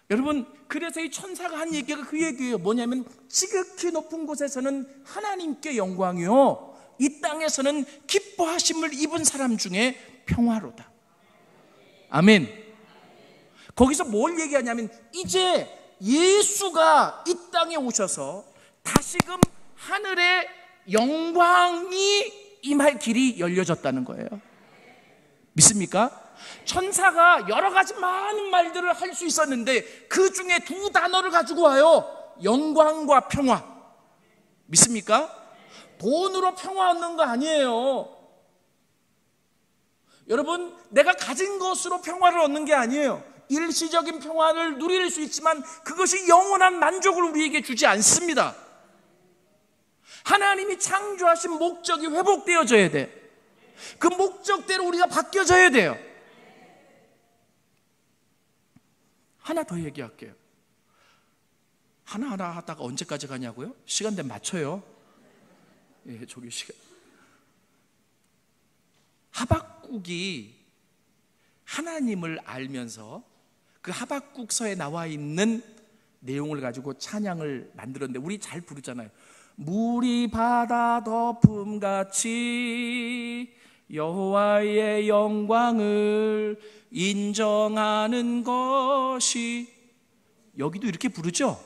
여러분, 그래서 이 천사가 한 얘기가 그 얘기예요. 뭐냐면 지극히 높은 곳에서는 하나님께 영광이요, 이 땅에서는 기뻐하심을 입은 사람 중에 평화로다. 아멘. 거기서 뭘 얘기하냐면 이제 예수가 이 땅에 오셔서 다시금 하늘의 영광이 임할 길이 열려졌다는 거예요. 믿습니까? 천사가 여러 가지 많은 말들을 할 수 있었는데 그 중에 두 단어를 가지고 와요. 영광과 평화. 믿습니까? 돈으로 평화 얻는 거 아니에요. 여러분, 내가 가진 것으로 평화를 얻는 게 아니에요. 일시적인 평화를 누릴 수 있지만 그것이 영원한 만족을 우리에게 주지 않습니다. 하나님이 창조하신 목적이 회복되어져야 돼. 그 목적대로 우리가 바뀌어져야 돼요. 하나 더 얘기할게요. 하나하나 하다가 언제까지 가냐고요? 시간 되면 맞춰요. 예, 저기 시간. 하박국이 하나님을 알면서 그 하박국서에 나와 있는 내용을 가지고 찬양을 만들었는데 우리 잘 부르잖아요. 물이 바다 덮음같이 여호와의 영광을 인정하는 것이, 여기도 이렇게 부르죠?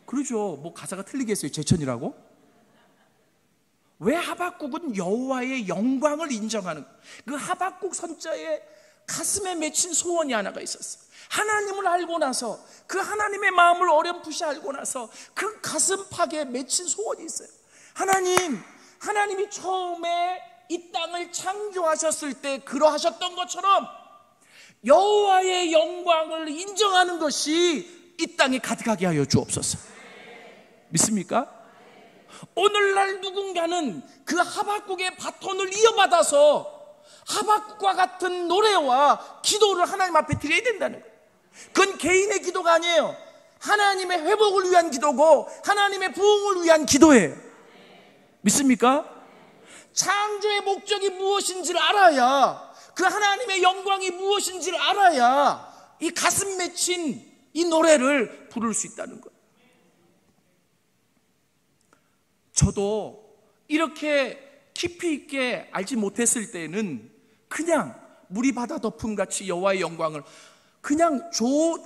그러죠. 뭐 가사가 틀리겠어요? 제천이라고? 왜 하박국은 여호와의 영광을 인정하는, 그 하박국 선자의 가슴에 맺힌 소원이 하나가 있었어. 하나님을 알고 나서, 그 하나님의 마음을 어렴풋이 알고 나서 그 가슴팍에 맺힌 소원이 있어요. 하나님이 처음에 이 땅을 창조하셨을 때 그러하셨던 것처럼 여호와의 영광을 인정하는 것이 이 땅에 가득하게 하여 주옵소서. 믿습니까? 오늘날 누군가는 그 하박국의 바톤을 이어받아서 하박국과 같은 노래와 기도를 하나님 앞에 드려야 된다는 거예요. 그건 개인의 기도가 아니에요. 하나님의 회복을 위한 기도고 하나님의 부흥을 위한 기도예요. 믿습니까? 창조의 목적이 무엇인지를 알아야, 그 하나님의 영광이 무엇인지를 알아야 이 가슴 맺힌 이 노래를 부를 수 있다는 거예요. 저도 이렇게 깊이 있게 알지 못했을 때는 그냥 물이 바다 덮음같이 여호와의 영광을 그냥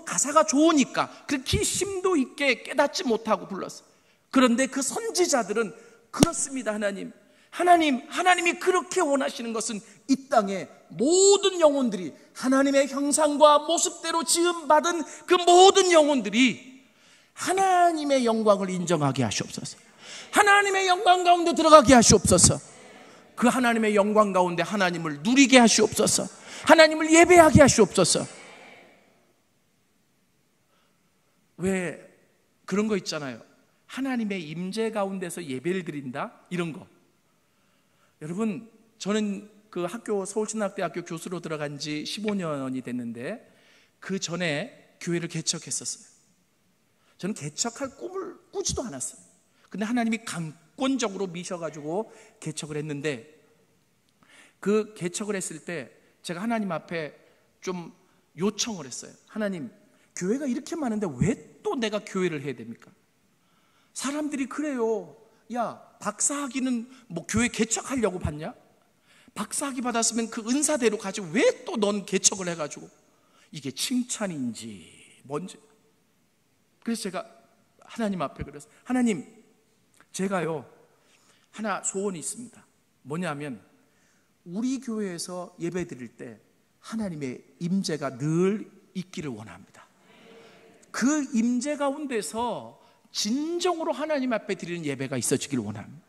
가사가 좋으니까 그렇게 심도 있게 깨닫지 못하고 불렀어요. 그런데 그 선지자들은 그렇습니다. 하나님이 그렇게 원하시는 것은 이 땅의 모든 영혼들이 하나님의 형상과 모습대로 지음받은 그 모든 영혼들이 하나님의 영광을 인정하게 하시옵소서. 하나님의 영광 가운데 들어가게 하시옵소서. 그 하나님의 영광 가운데 하나님을 누리게 하시옵소서. 하나님을 예배하게 하시옵소서. 왜 그런 거 있잖아요. 하나님의 임재 가운데서 예배를 드린다, 이런 거. 여러분, 저는 그 서울신학대학교 교수로 들어간 지 15년이 됐는데 그 전에 교회를 개척했었어요. 저는 개척할 꿈을 꾸지도 않았어요. 근데 하나님이 강권적으로 미셔가지고 개척을 했는데, 그 개척을 했을 때 제가 하나님 앞에 좀 요청을 했어요. 하나님, 교회가 이렇게 많은데 왜 또 내가 교회를 해야 됩니까? 사람들이 그래요. 야, 박사학위는 뭐 교회 개척하려고 받냐? 박사학위 받았으면 그 은사대로 가지 왜 또 넌 개척을 해가지고, 이게 칭찬인지 뭔지. 그래서 제가 하나님 앞에 그랬어요. 하나님, 제가요 하나 소원이 있습니다. 뭐냐면 우리 교회에서 예배 드릴 때 하나님의 임재가 늘 있기를 원합니다. 그 임재 가운데서 진정으로 하나님 앞에 드리는 예배가 있어지길 원합니다.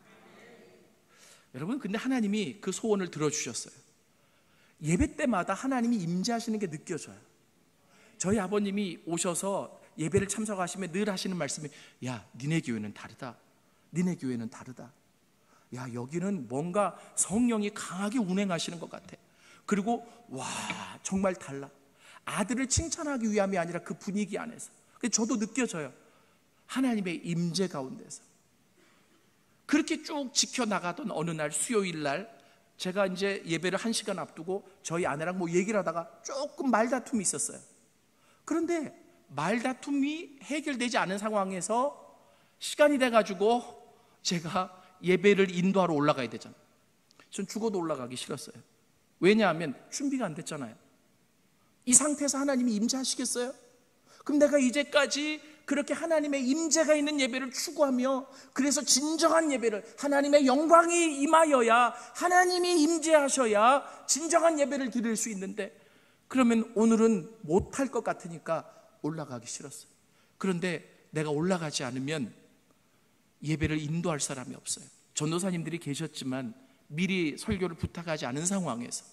여러분, 근데 하나님이 그 소원을 들어주셨어요. 예배 때마다 하나님이 임재하시는 게 느껴져요. 저희 아버님이 오셔서 예배를 참석하시면 늘 하시는 말씀이, 야, 니네 교회는 다르다. 니네 교회는 다르다. 야, 여기는 뭔가 성령이 강하게 운행하시는 것 같아. 그리고 와, 정말 달라. 아들을 칭찬하기 위함이 아니라 그 분위기 안에서. 저도 느껴져요. 하나님의 임재 가운데서. 그렇게 쭉 지켜나가던 어느 날 수요일 날, 제가 이제 예배를 1시간 앞두고 저희 아내랑 뭐 얘기를 하다가 조금 말다툼이 있었어요. 그런데 말다툼이 해결되지 않은 상황에서 시간이 돼가지고 제가 예배를 인도하러 올라가야 되잖아요. 전 죽어도 올라가기 싫었어요. 왜냐하면 준비가 안 됐잖아요. 이 상태에서 하나님이 임재하시겠어요? 그럼 내가 이제까지 그렇게 하나님의 임재가 있는 예배를 추구하며, 그래서 진정한 예배를, 하나님의 영광이 임하여야, 하나님이 임재하셔야 진정한 예배를 드릴 수 있는데, 그러면 오늘은 못할 것 같으니까 올라가기 싫었어요. 그런데 내가 올라가지 않으면 예배를 인도할 사람이 없어요. 전도사님들이 계셨지만 미리 설교를 부탁하지 않은 상황에서.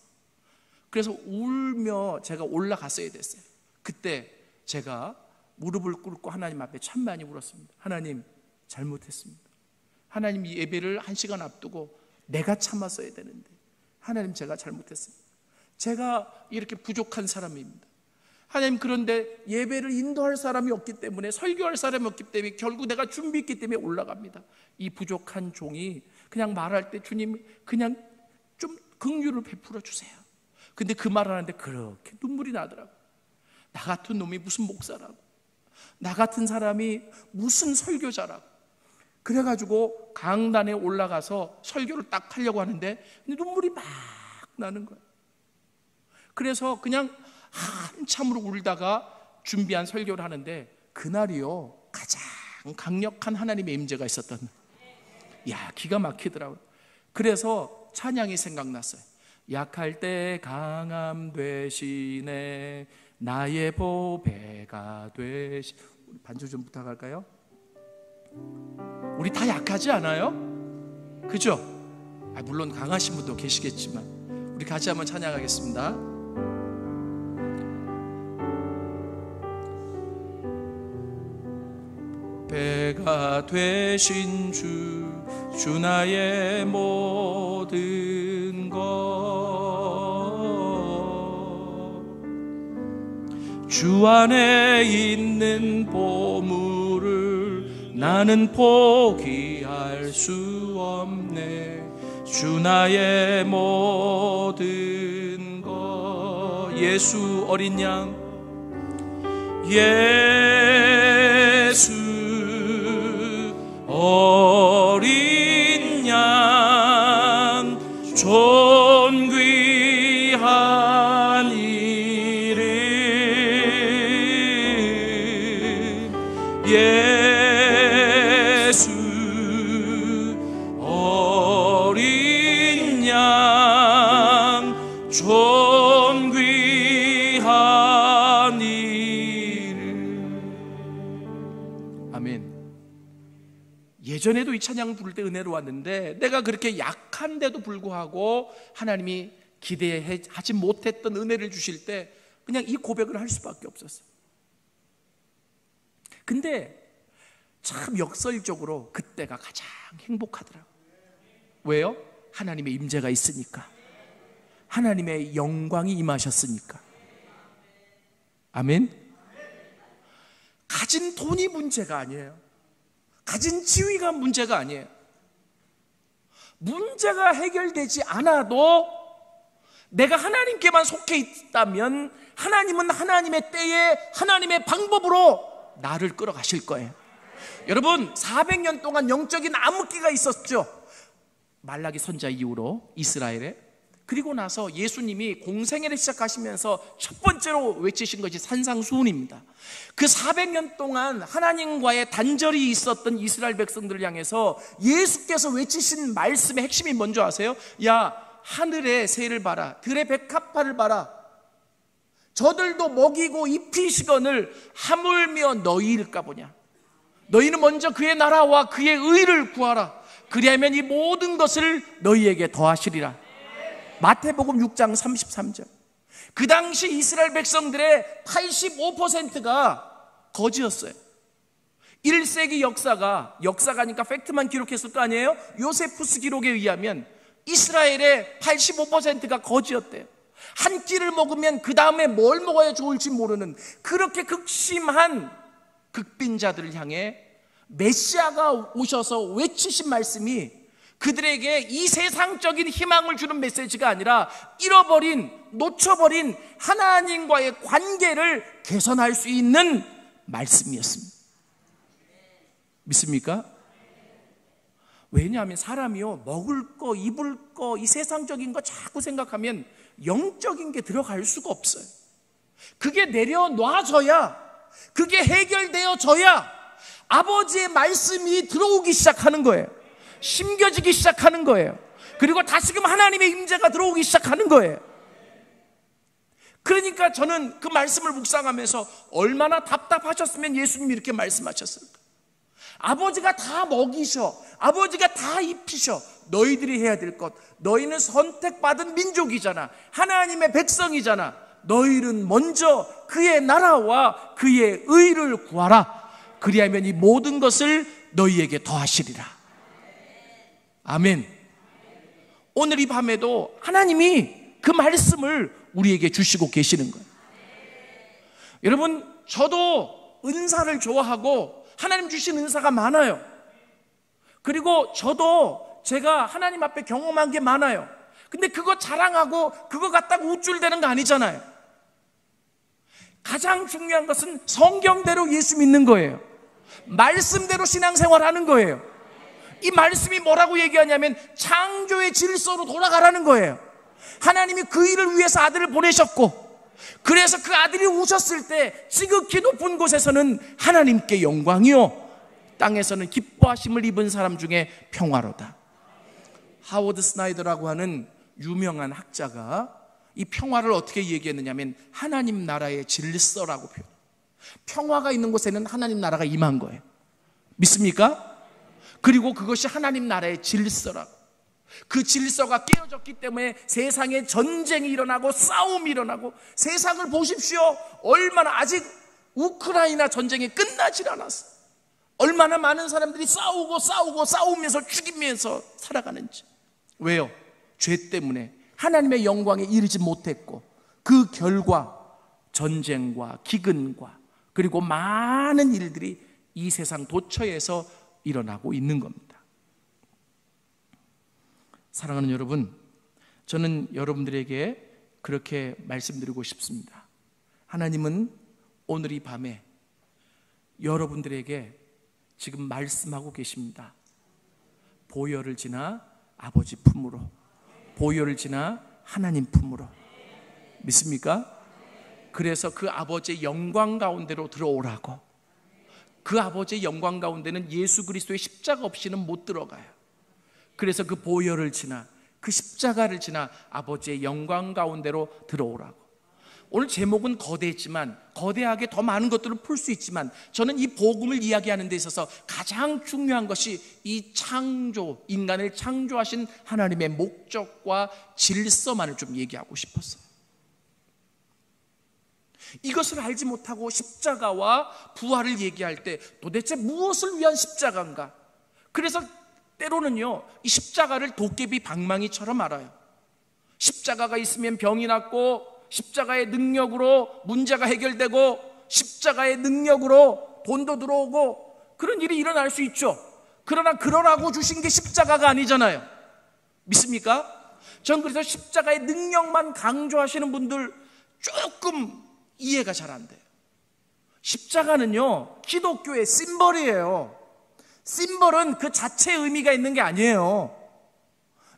그래서 울며 제가 올라갔어야 됐어요. 그때 제가 무릎을 꿇고 하나님 앞에 참 많이 울었습니다. 하나님, 잘못했습니다. 하나님 이 예배를 1시간 앞두고 내가 참았어야 되는데 하나님 제가 잘못했습니다. 제가 이렇게 부족한 사람입니다. 하나님, 그런데 예배를 인도할 사람이 없기 때문에, 설교할 사람이 없기 때문에 결국 내가 준비했기 때문에 올라갑니다. 이 부족한 종이 그냥 말할 때 주님 그냥 좀 긍휼을 베풀어 주세요. 근데 그 말을 하는데 그렇게 눈물이 나더라고요. 나 같은 놈이 무슨 목사라고, 나 같은 사람이 무슨 설교자라고. 그래가지고 강단에 올라가서 설교를 딱 하려고 하는데 눈물이 막 나는 거예요. 그래서 그냥 한참으로 울다가 준비한 설교를 하는데, 그날이요 가장 강력한 하나님의 임재가 있었던, 야, 기가 막히더라고요. 그래서 찬양이 생각났어요. 약할 때 강함 되시네, 나의 보배가 되시. 반주 좀 부탁할까요? 우리 다 약하지 않아요? 그죠? 물론 강하신 분도 계시겠지만 우리 같이 한번 찬양하겠습니다. 배가 되신 주 나의 모든 것, 주 안에 있는 보물을 나는 포기할 수 없네. 주 나의 모든 것, 예수 어린 양, 예수 어린 양, 존귀한 이름, 예수 어린 양, 존귀한 이름. 아멘. 예전에도 이 찬양을 부를 때 은혜로 왔는데, 내가 그렇게 약한데도 불구하고 하나님이 기대하지 못했던 은혜를 주실 때 그냥 이 고백을 할 수밖에 없었어요. 근데 참 역설적으로 그때가 가장 행복하더라고요. 왜요? 하나님의 임재가 있으니까, 하나님의 영광이 임하셨으니까. 아멘. 가진 돈이 문제가 아니에요. 가진 지위가 문제가 아니에요. 문제가 해결되지 않아도 내가 하나님께만 속해 있다면 하나님은 하나님의 때에 하나님의 방법으로 나를 끌어가실 거예요. 여러분, 400년 동안 영적인 암흑기가 있었죠. 말라기 선자 이후로 이스라엘에. 그리고 나서 예수님이 공생애를 시작하시면서 첫 번째로 외치신 것이 산상수훈입니다. 그 400년 동안 하나님과의 단절이 있었던 이스라엘 백성들을 향해서 예수께서 외치신 말씀의 핵심이 뭔지 아세요? 야, 하늘의 새를 봐라, 들의 백합화를 봐라. 저들도 먹이고 입히시거늘 하물며 너희일까 보냐. 너희는 먼저 그의 나라와 그의 의를 구하라. 그리하면 이 모든 것을 너희에게 더하시리라. 마태복음 6장 33절. 그 당시 이스라엘 백성들의 85%가 거지였어요. 1세기 역사가니까 팩트만 기록했을 거 아니에요? 요세푸스 기록에 의하면 이스라엘의 85%가 거지였대요. 한 끼를 먹으면 그 다음에 뭘 먹어야 좋을지 모르는, 그렇게 극심한 극빈자들을 향해 메시아가 오셔서 외치신 말씀이 그들에게 이 세상적인 희망을 주는 메시지가 아니라 놓쳐버린 하나님과의 관계를 개선할 수 있는 말씀이었습니다. 믿습니까? 왜냐하면 사람이요, 먹을 거, 입을 거, 이 세상적인 거 자꾸 생각하면 영적인 게 들어갈 수가 없어요. 그게 내려놔져야, 그게 해결되어져야 아버지의 말씀이 들어오기 시작하는 거예요. 심겨지기 시작하는 거예요. 그리고 다시금 하나님의 임재가 들어오기 시작하는 거예요. 그러니까 저는 그 말씀을 묵상하면서 얼마나 답답하셨으면 예수님이 이렇게 말씀하셨을까. 아버지가 다 먹이셔, 아버지가 다 입히셔. 너희들이 해야 될 것, 너희는 선택받은 민족이잖아, 하나님의 백성이잖아. 너희는 먼저 그의 나라와 그의 의를 구하라. 그리하면 이 모든 것을 너희에게 더하시리라. 아멘. 오늘 이 밤에도 하나님이 그 말씀을 우리에게 주시고 계시는 거예요. 여러분, 저도 은사를 좋아하고 하나님 주신 은사가 많아요. 그리고 저도 제가 하나님 앞에 경험한 게 많아요. 근데 그거 자랑하고 그거 갖다가 우쭐대는 거 아니잖아요. 가장 중요한 것은 성경대로 예수 믿는 거예요. 말씀대로 신앙생활하는 거예요. 이 말씀이 뭐라고 얘기하냐면 창조의 질서로 돌아가라는 거예요. 하나님이 그 일을 위해서 아들을 보내셨고, 그래서 그 아들이 오셨을 때 지극히 높은 곳에서는 하나님께 영광이요, 땅에서는 기뻐하심을 입은 사람 중에 평화로다. 하워드 스나이더라고 하는 유명한 학자가 이 평화를 어떻게 얘기했느냐면 하나님 나라의 질서라고 표현해요. 평화가 있는 곳에는 하나님 나라가 임한 거예요. 믿습니까? 그리고 그것이 하나님 나라의 질서라고. 그 질서가 깨어졌기 때문에 세상에 전쟁이 일어나고 싸움이 일어나고, 세상을 보십시오. 얼마나 아직 우크라이나 전쟁이 끝나질 않았어. 얼마나 많은 사람들이 싸우면서 죽이면서 살아가는지. 왜요? 죄 때문에 하나님의 영광에 이르지 못했고, 그 결과 전쟁과 기근과 그리고 많은 일들이 이 세상 도처에서 일어나고 있는 겁니다. 사랑하는 여러분, 저는 여러분들에게 그렇게 말씀드리고 싶습니다. 하나님은 오늘 이 밤에 여러분들에게 지금 말씀하고 계십니다. 보혈을 지나 아버지 품으로, 보혈을 지나 하나님 품으로. 믿습니까? 그래서 그 아버지의 영광 가운데로 들어오라고. 그 아버지의 영광 가운데는 예수 그리스도의 십자가 없이는 못 들어가요. 그래서 그 보혈을 지나, 그 십자가를 지나 아버지의 영광 가운데로 들어오라고. 오늘 제목은 거대했지만, 거대하게 더 많은 것들을 풀 수 있지만, 저는 이 복음을 이야기하는 데 있어서 가장 중요한 것이 이 창조, 인간을 창조하신 하나님의 목적과 질서만을 좀 얘기하고 싶었어요. 이것을 알지 못하고 십자가와 부활을 얘기할 때 도대체 무엇을 위한 십자가인가? 그래서 때로는요, 이 십자가를 도깨비 방망이처럼 알아요. 십자가가 있으면 병이 낫고, 십자가의 능력으로 문제가 해결되고, 십자가의 능력으로 돈도 들어오고, 그런 일이 일어날 수 있죠. 그러나 그러라고 주신 게 십자가가 아니잖아요. 믿습니까? 전 그래서 십자가의 능력만 강조하시는 분들 조금 이해가 잘 안 돼요. 십자가는요, 기독교의 심벌이에요. 심벌은 그 자체의 의미가 있는 게 아니에요.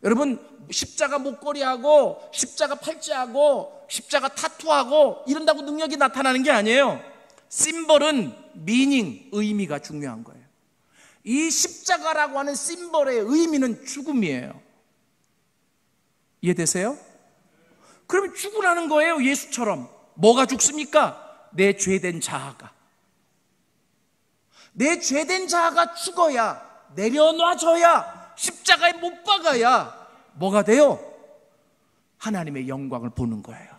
여러분, 십자가 목걸이하고 십자가 팔찌하고 십자가 타투하고 이런다고 능력이 나타나는 게 아니에요. 심벌은 미닝, 의미가 중요한 거예요. 이 십자가라고 하는 심벌의 의미는 죽음이에요. 이해되세요? 그러면 죽으라는 거예요. 예수처럼. 뭐가 죽습니까? 내 죄된 자아가. 내 죄된 자아가 죽어야, 내려놔져야, 십자가에 못 박아야 뭐가 돼요? 하나님의 영광을 보는 거예요.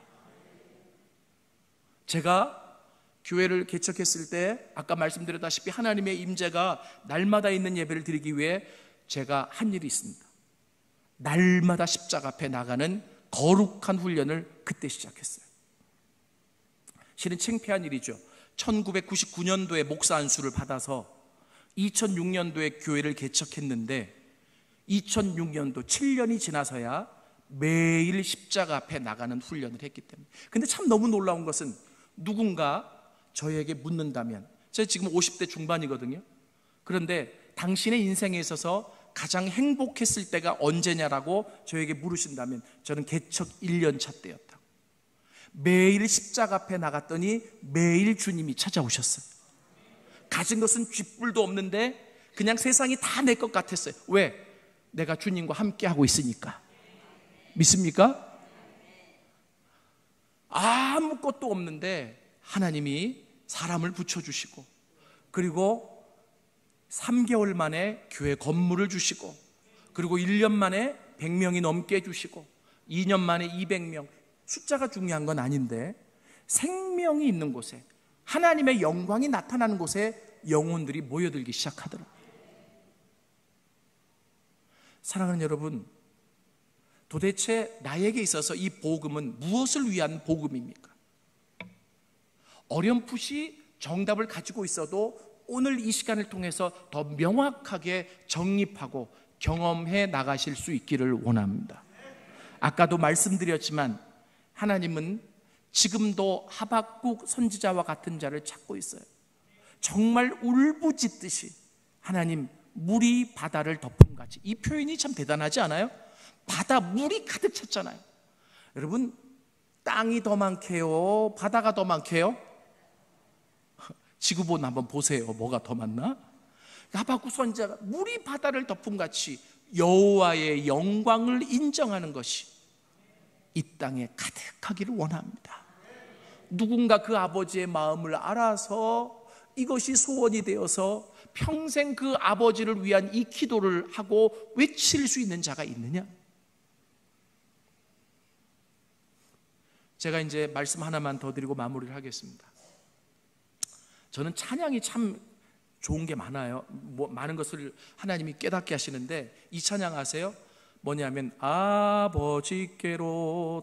제가 교회를 개척했을 때 아까 말씀드렸다시피 하나님의 임재가 날마다 있는 예배를 드리기 위해 제가 한 일이 있습니다. 날마다 십자가 앞에 나가는 거룩한 훈련을 그때 시작했어요. 실은 창피한 일이죠. 1999년도에 목사 안수를 받아서 2006년도에 교회를 개척했는데 2006년도 7년이 지나서야 매일 십자가 앞에 나가는 훈련을 했기 때문에. 근데 참 너무 놀라운 것은 누군가 저에게 묻는다면, 제가 지금 50대 중반이거든요. 그런데 당신의 인생에 있어서 가장 행복했을 때가 언제냐라고 저에게 물으신다면 저는 개척 1년 차 때였다고. 매일 십자가 앞에 나갔더니 매일 주님이 찾아오셨어요. 가진 것은 쥐뿔도 없는데 그냥 세상이 다 내 것 같았어요. 왜? 내가 주님과 함께하고 있으니까. 믿습니까? 아무것도 없는데 하나님이 사람을 붙여주시고, 그리고 3개월 만에 교회 건물을 주시고, 그리고 1년 만에 100명이 넘게 해주시고, 2년 만에 200명. 숫자가 중요한 건 아닌데 생명이 있는 곳에, 하나님의 영광이 나타나는 곳에 영혼들이 모여들기 시작하더라고요. 사랑하는 여러분, 도대체 나에게 있어서 이 복음은 무엇을 위한 복음입니까? 어렴풋이 정답을 가지고 있어도 오늘 이 시간을 통해서 더 명확하게 정립하고 경험해 나가실 수 있기를 원합니다. 아까도 말씀드렸지만 하나님은 지금도 하박국 선지자와 같은 자를 찾고 있어요. 정말 울부짖듯이 하나님, 물이 바다를 덮음같이. 이 표현이 참 대단하지 않아요? 바다 물이 가득 찼잖아요. 여러분, 땅이 더 많게요? 바다가 더 많게요? 지구본 한번 보세요. 뭐가 더 많나? 하박국 선지자가 물이 바다를 덮음같이 여호와의 영광을 인정하는 것이 이 땅에 가득하기를 원합니다. 누군가 그 아버지의 마음을 알아서 이것이 소원이 되어서 평생 그 아버지를 위한 이 기도를 하고 외칠 수 있는 자가 있느냐? 제가 이제 말씀 하나만 더 드리고 마무리를 하겠습니다. 저는 찬양이 참 좋은 게 많아요. 많은 것을 하나님이 깨닫게 하시는데 이 찬양 아세요? 뭐냐면 아버지께로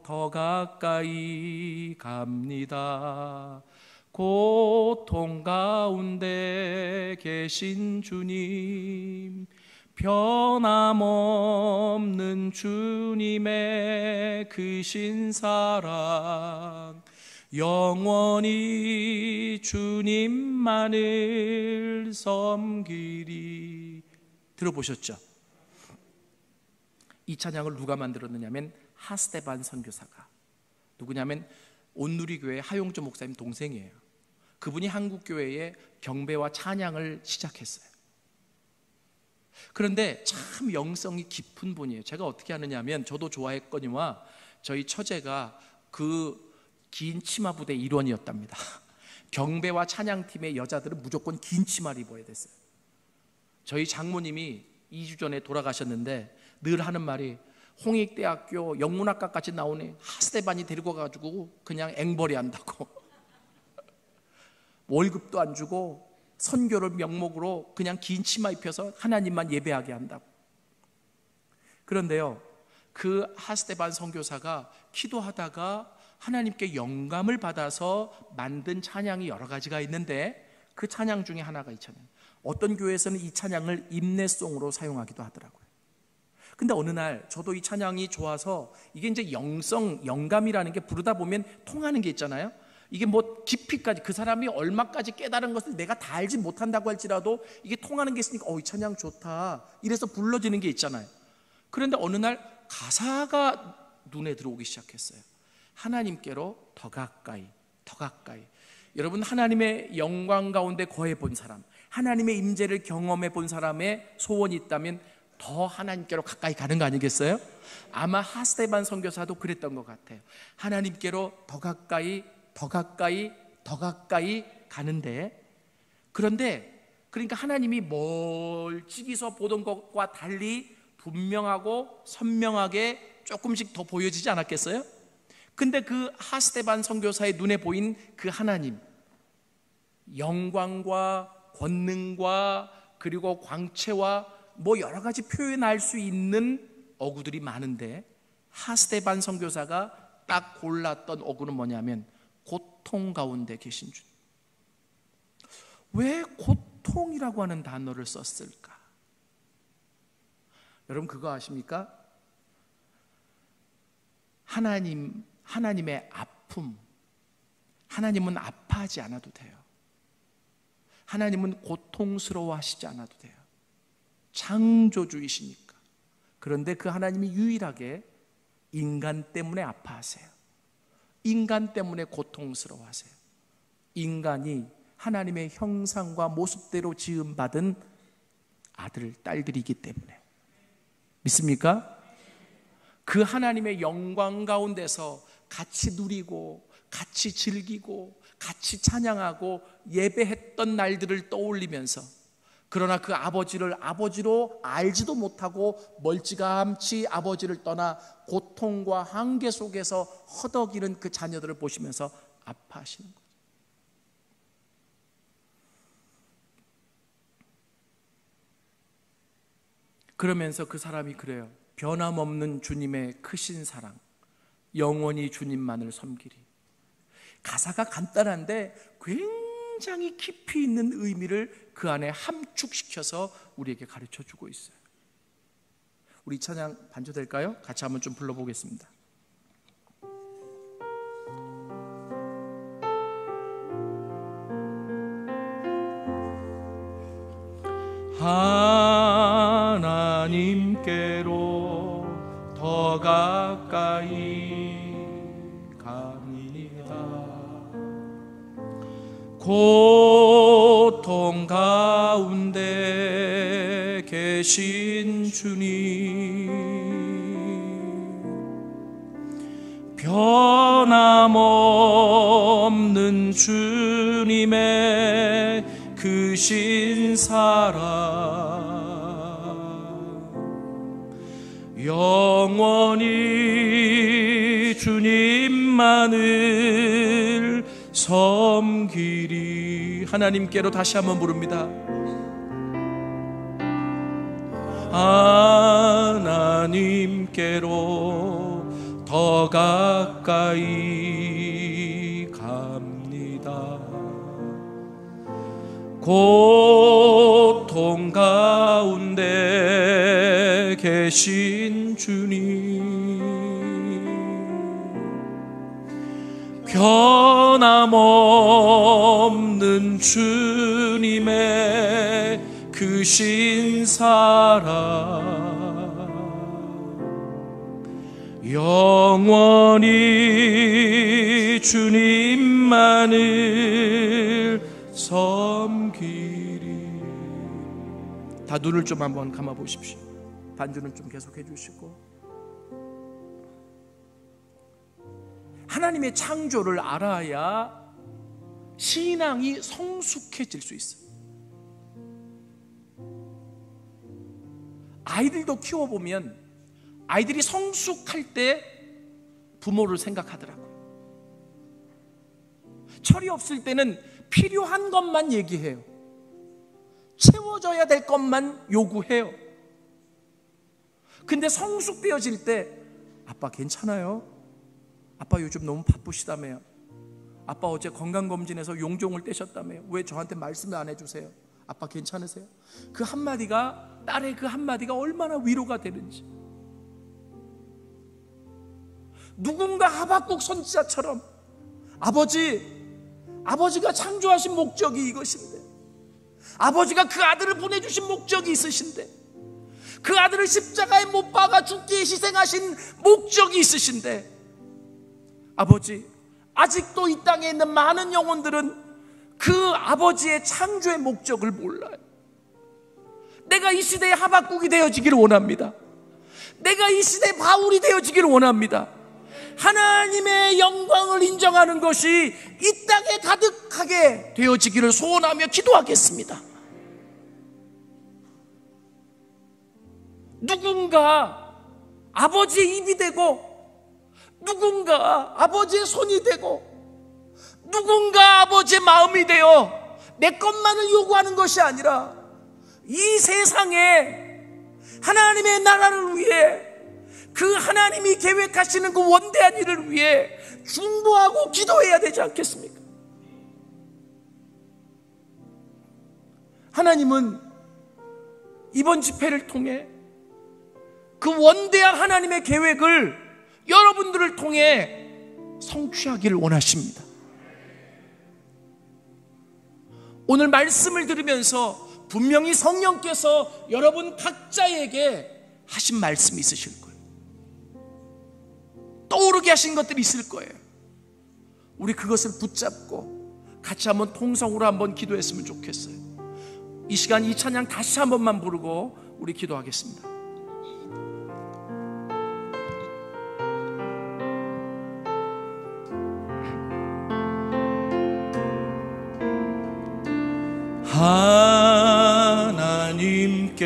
더 가까이 갑니다. 고통 가운데 계신 주님, 변함없는 주님의 크신 사랑, 영원히 주님만을 섬기리. 들어보셨죠? 이 찬양을 누가 만들었느냐면 하스데반 선교사가. 누구냐면 온누리교회 하용조 목사님 동생이에요. 그분이 한국교회에 경배와 찬양을 시작했어요. 그런데 참 영성이 깊은 분이에요. 제가 어떻게 아느냐면 저도 좋아했거니와 저희 처제가 그 긴 치마 부대 일원이었답니다. 경배와 찬양팀의 여자들은 무조건 긴 치마를 입어야 됐어요. 저희 장모님이 2주 전에 돌아가셨는데 늘 하는 말이 홍익대학교 영문학과까지 나오니 하스데반이 데리고 가지고 그냥 앵벌이 한다고. 월급도 안 주고 선교를 명목으로 그냥 긴 치마 입혀서 하나님만 예배하게 한다고. 그런데요, 그 하스데반 선교사가 기도하다가 하나님께 영감을 받아서 만든 찬양이 여러 가지가 있는데 그 찬양 중에 하나가 이 찬양. 어떤 교회에서는 이 찬양을 임내송으로 사용하기도 하더라고요. 근데 어느 날 저도 이 찬양이 좋아서 이게 이제 영감이라는 게 부르다 보면 통하는 게 있잖아요. 이게 뭐 깊이까지 그 사람이 얼마까지 깨달은 것을 내가 다 알지 못한다고 할지라도 이게 통하는 게 있으니까 이 찬양 좋다 이래서 불러지는 게 있잖아요. 그런데 어느 날 가사가 눈에 들어오기 시작했어요. 하나님께로 더 가까이, 더 가까이. 여러분, 하나님의 영광 가운데 거해 본 사람, 하나님의 임재를 경험해 본 사람의 소원이 있다면 더 하나님께로 가까이 가는 거 아니겠어요? 아마 하스데반 선교사도 그랬던 것 같아요. 하나님께로 더 가까이, 더 가까이, 더 가까이 가는데, 그런데 그러니까 하나님이 멀찍이서 보던 것과 달리 분명하고 선명하게 조금씩 더 보여지지 않았겠어요? 근데 그 하스데반 선교사의 눈에 보인 그 하나님, 영광과 권능과 그리고 광채와 뭐 여러 가지 표현할 수 있는 어구들이 많은데 하스데반 선교사가 딱 골랐던 어구는 뭐냐면 고통 가운데 계신 주님. 왜 고통이라고 하는 단어를 썼을까? 여러분 그거 아십니까? 하나님의 아픔, 하나님은 아파하지 않아도 돼요. 하나님은 고통스러워 하시지 않아도 돼요. 창조주이시니까. 그런데 그 하나님이 유일하게 인간 때문에 아파하세요. 인간 때문에 고통스러워하세요. 인간이 하나님의 형상과 모습대로 지음받은 아들, 딸들이기 때문에. 믿습니까? 그 하나님의 영광 가운데서 같이 누리고 같이 즐기고 같이 찬양하고 예배했던 날들을 떠올리면서, 그러나 그 아버지를 아버지로 알지도 못하고 멀찌감치 아버지를 떠나 고통과 한계 속에서 허덕이는 그 자녀들을 보시면서 아파하시는 거예요. 그러면서 그 사람이 그래요. 변함없는 주님의 크신 사랑, 영원히 주님만을 섬기리. 가사가 간단한데 굉장히 깊이 있는 의미를 그 안에 함축시켜서 우리에게 가르쳐주고 있어요. 우리 찬양 반주될까요? 같이 한번 좀 불러보겠습니다. 하나님께로 더 가까이 갑니다. 고통 가운데 계신 주님, 변함없는 주님의 크신 사랑, 영원히 주님만을 섬기리. 하나님께로 다시 한번 부릅니다. 하나님께로 더 가까이 갑니다. 고통 가운데 계신 주님, 변함없는 주님의 크신 사랑, 영원히 주님만을 섬기리. 다 눈을 좀 한번 감아 보십시오. 반주는 좀 계속해 주시고. 하나님의 창조를 알아야 신앙이 성숙해질 수 있어요. 아이들도 키워보면 아이들이 성숙할 때 부모를 생각하더라고요. 철이 없을 때는 필요한 것만 얘기해요. 채워져야 될 것만 요구해요. 근데 성숙되어질 때 아빠 괜찮아요? 아빠 요즘 너무 바쁘시다며요. 아빠 어제 건강검진에서 용종을 떼셨다며요. 왜 저한테 말씀을 안 해주세요? 아빠 괜찮으세요? 그 한마디가, 딸의 그 한마디가 얼마나 위로가 되는지. 누군가 하박국 선지자처럼 아버지가 창조하신 목적이 이것인데, 아버지가 그 아들을 보내주신 목적이 있으신데, 그 아들을 십자가에 못 박아 죽게 희생하신 목적이 있으신데, 아버지, 아직도 이 땅에 있는 많은 영혼들은 그 아버지의 창조의 목적을 몰라요. 내가 이 시대의 하박국이 되어지기를 원합니다. 내가 이 시대의 바울이 되어지기를 원합니다. 하나님의 영광을 인정하는 것이 이 땅에 가득하게 되어지기를 소원하며 기도하겠습니다. 누군가 아버지의 입이 되고, 누군가 아버지의 손이 되고, 누군가 아버지의 마음이 되어 내 것만을 요구하는 것이 아니라 이 세상에 하나님의 나라를 위해, 그 하나님이 계획하시는 그 원대한 일을 위해 중보하고 기도해야 되지 않겠습니까? 하나님은 이번 집회를 통해 그 원대한 하나님의 계획을 여러분들을 통해 성취하기를 원하십니다. 오늘 말씀을 들으면서 분명히 성령께서 여러분 각자에게 하신 말씀이 있으실 거예요. 떠오르게 하신 것들이 있을 거예요. 우리 그것을 붙잡고 같이 한번 통성으로 한번 기도했으면 좋겠어요. 이 시간 이 찬양 다시 한 번만 부르고 우리 기도하겠습니다.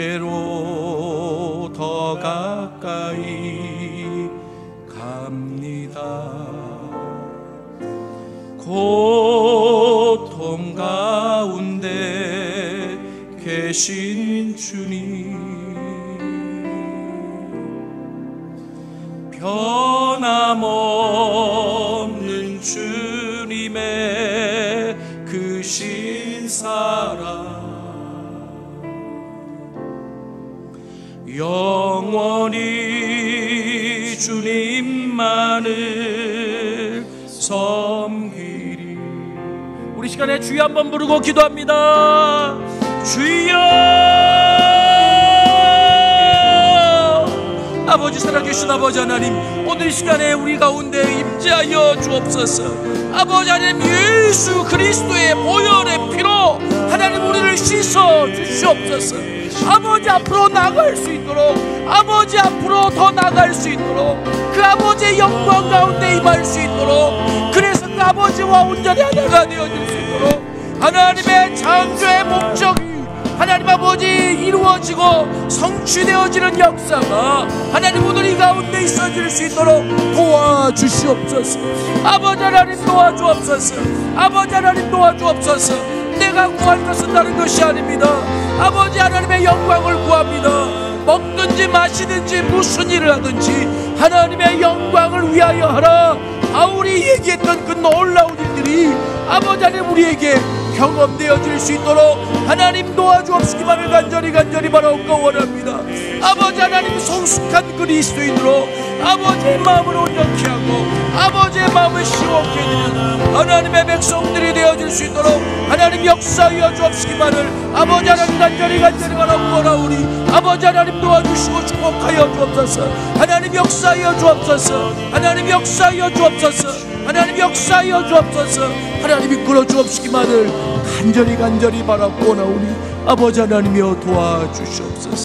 하나님께로 더 가까이 갑니다. 고통 가운데 계신 주님, 영원히 주님만을 섬기리. 우리 시간에 주여 한번 부르고 기도합니다. 주여. 아버지, 살아계신 아버지 하나님, 오늘 이 시간에 우리 가운데 임재하여 주옵소서. 아버지 하나님, 예수 그리스도의 보혈의 피로 하나님 우리를 씻어 주시옵소서. 아버지, 앞으로 나갈 수 있도록, 아버지 앞으로 더 나갈 수 있도록, 그 아버지의 영광 가운데 임할 수 있도록, 그래서 그 아버지와 온전히 하나가 되어질 수 있도록 하나님의 창조의 목적이 하나님 아버지 이루어지고 성취되어지는 역사가 하나님 오늘 이 가운데 있어질 수 있도록 도와주시옵소서. 아버지 하나님 도와주옵소서. 아버지 하나님 도와주옵소서. 내가 구할 것은 다른 것이 아닙니다. 아버지 하나님의 영광을 구합니다. 먹든지 마시든지 무슨 일을 하든지 하나님의 영광을 위하여 하라. 바울이 얘기했던 그 놀라운 일들이 아버지 하나님 우리에게 경험되어질 수 있도록 하나님 도와주옵시기만을 간절히 바라옵고 원합니다. 아버지 하나님, 성숙한 그리스도인으로 아버지의 마음을 온전케 하고 아버지의 마음을 시원케 해드리는 하나님의 백성들이 되어질 수 있도록 하나님 역사하여 주옵시기만을 아버지 하나님 간절히 바라옵고 원하오니 아버지 하나님 도와주시고 축복하여 주옵소서. 하나님 역사하여 주옵소서. 하나님 역사하여 주옵소서. 하나님 역사하여 주옵소서. 하나님 이끌어 주옵시기만을 간절히 바라옵고 나오니 아버지 하나님이여 도와주시옵소서.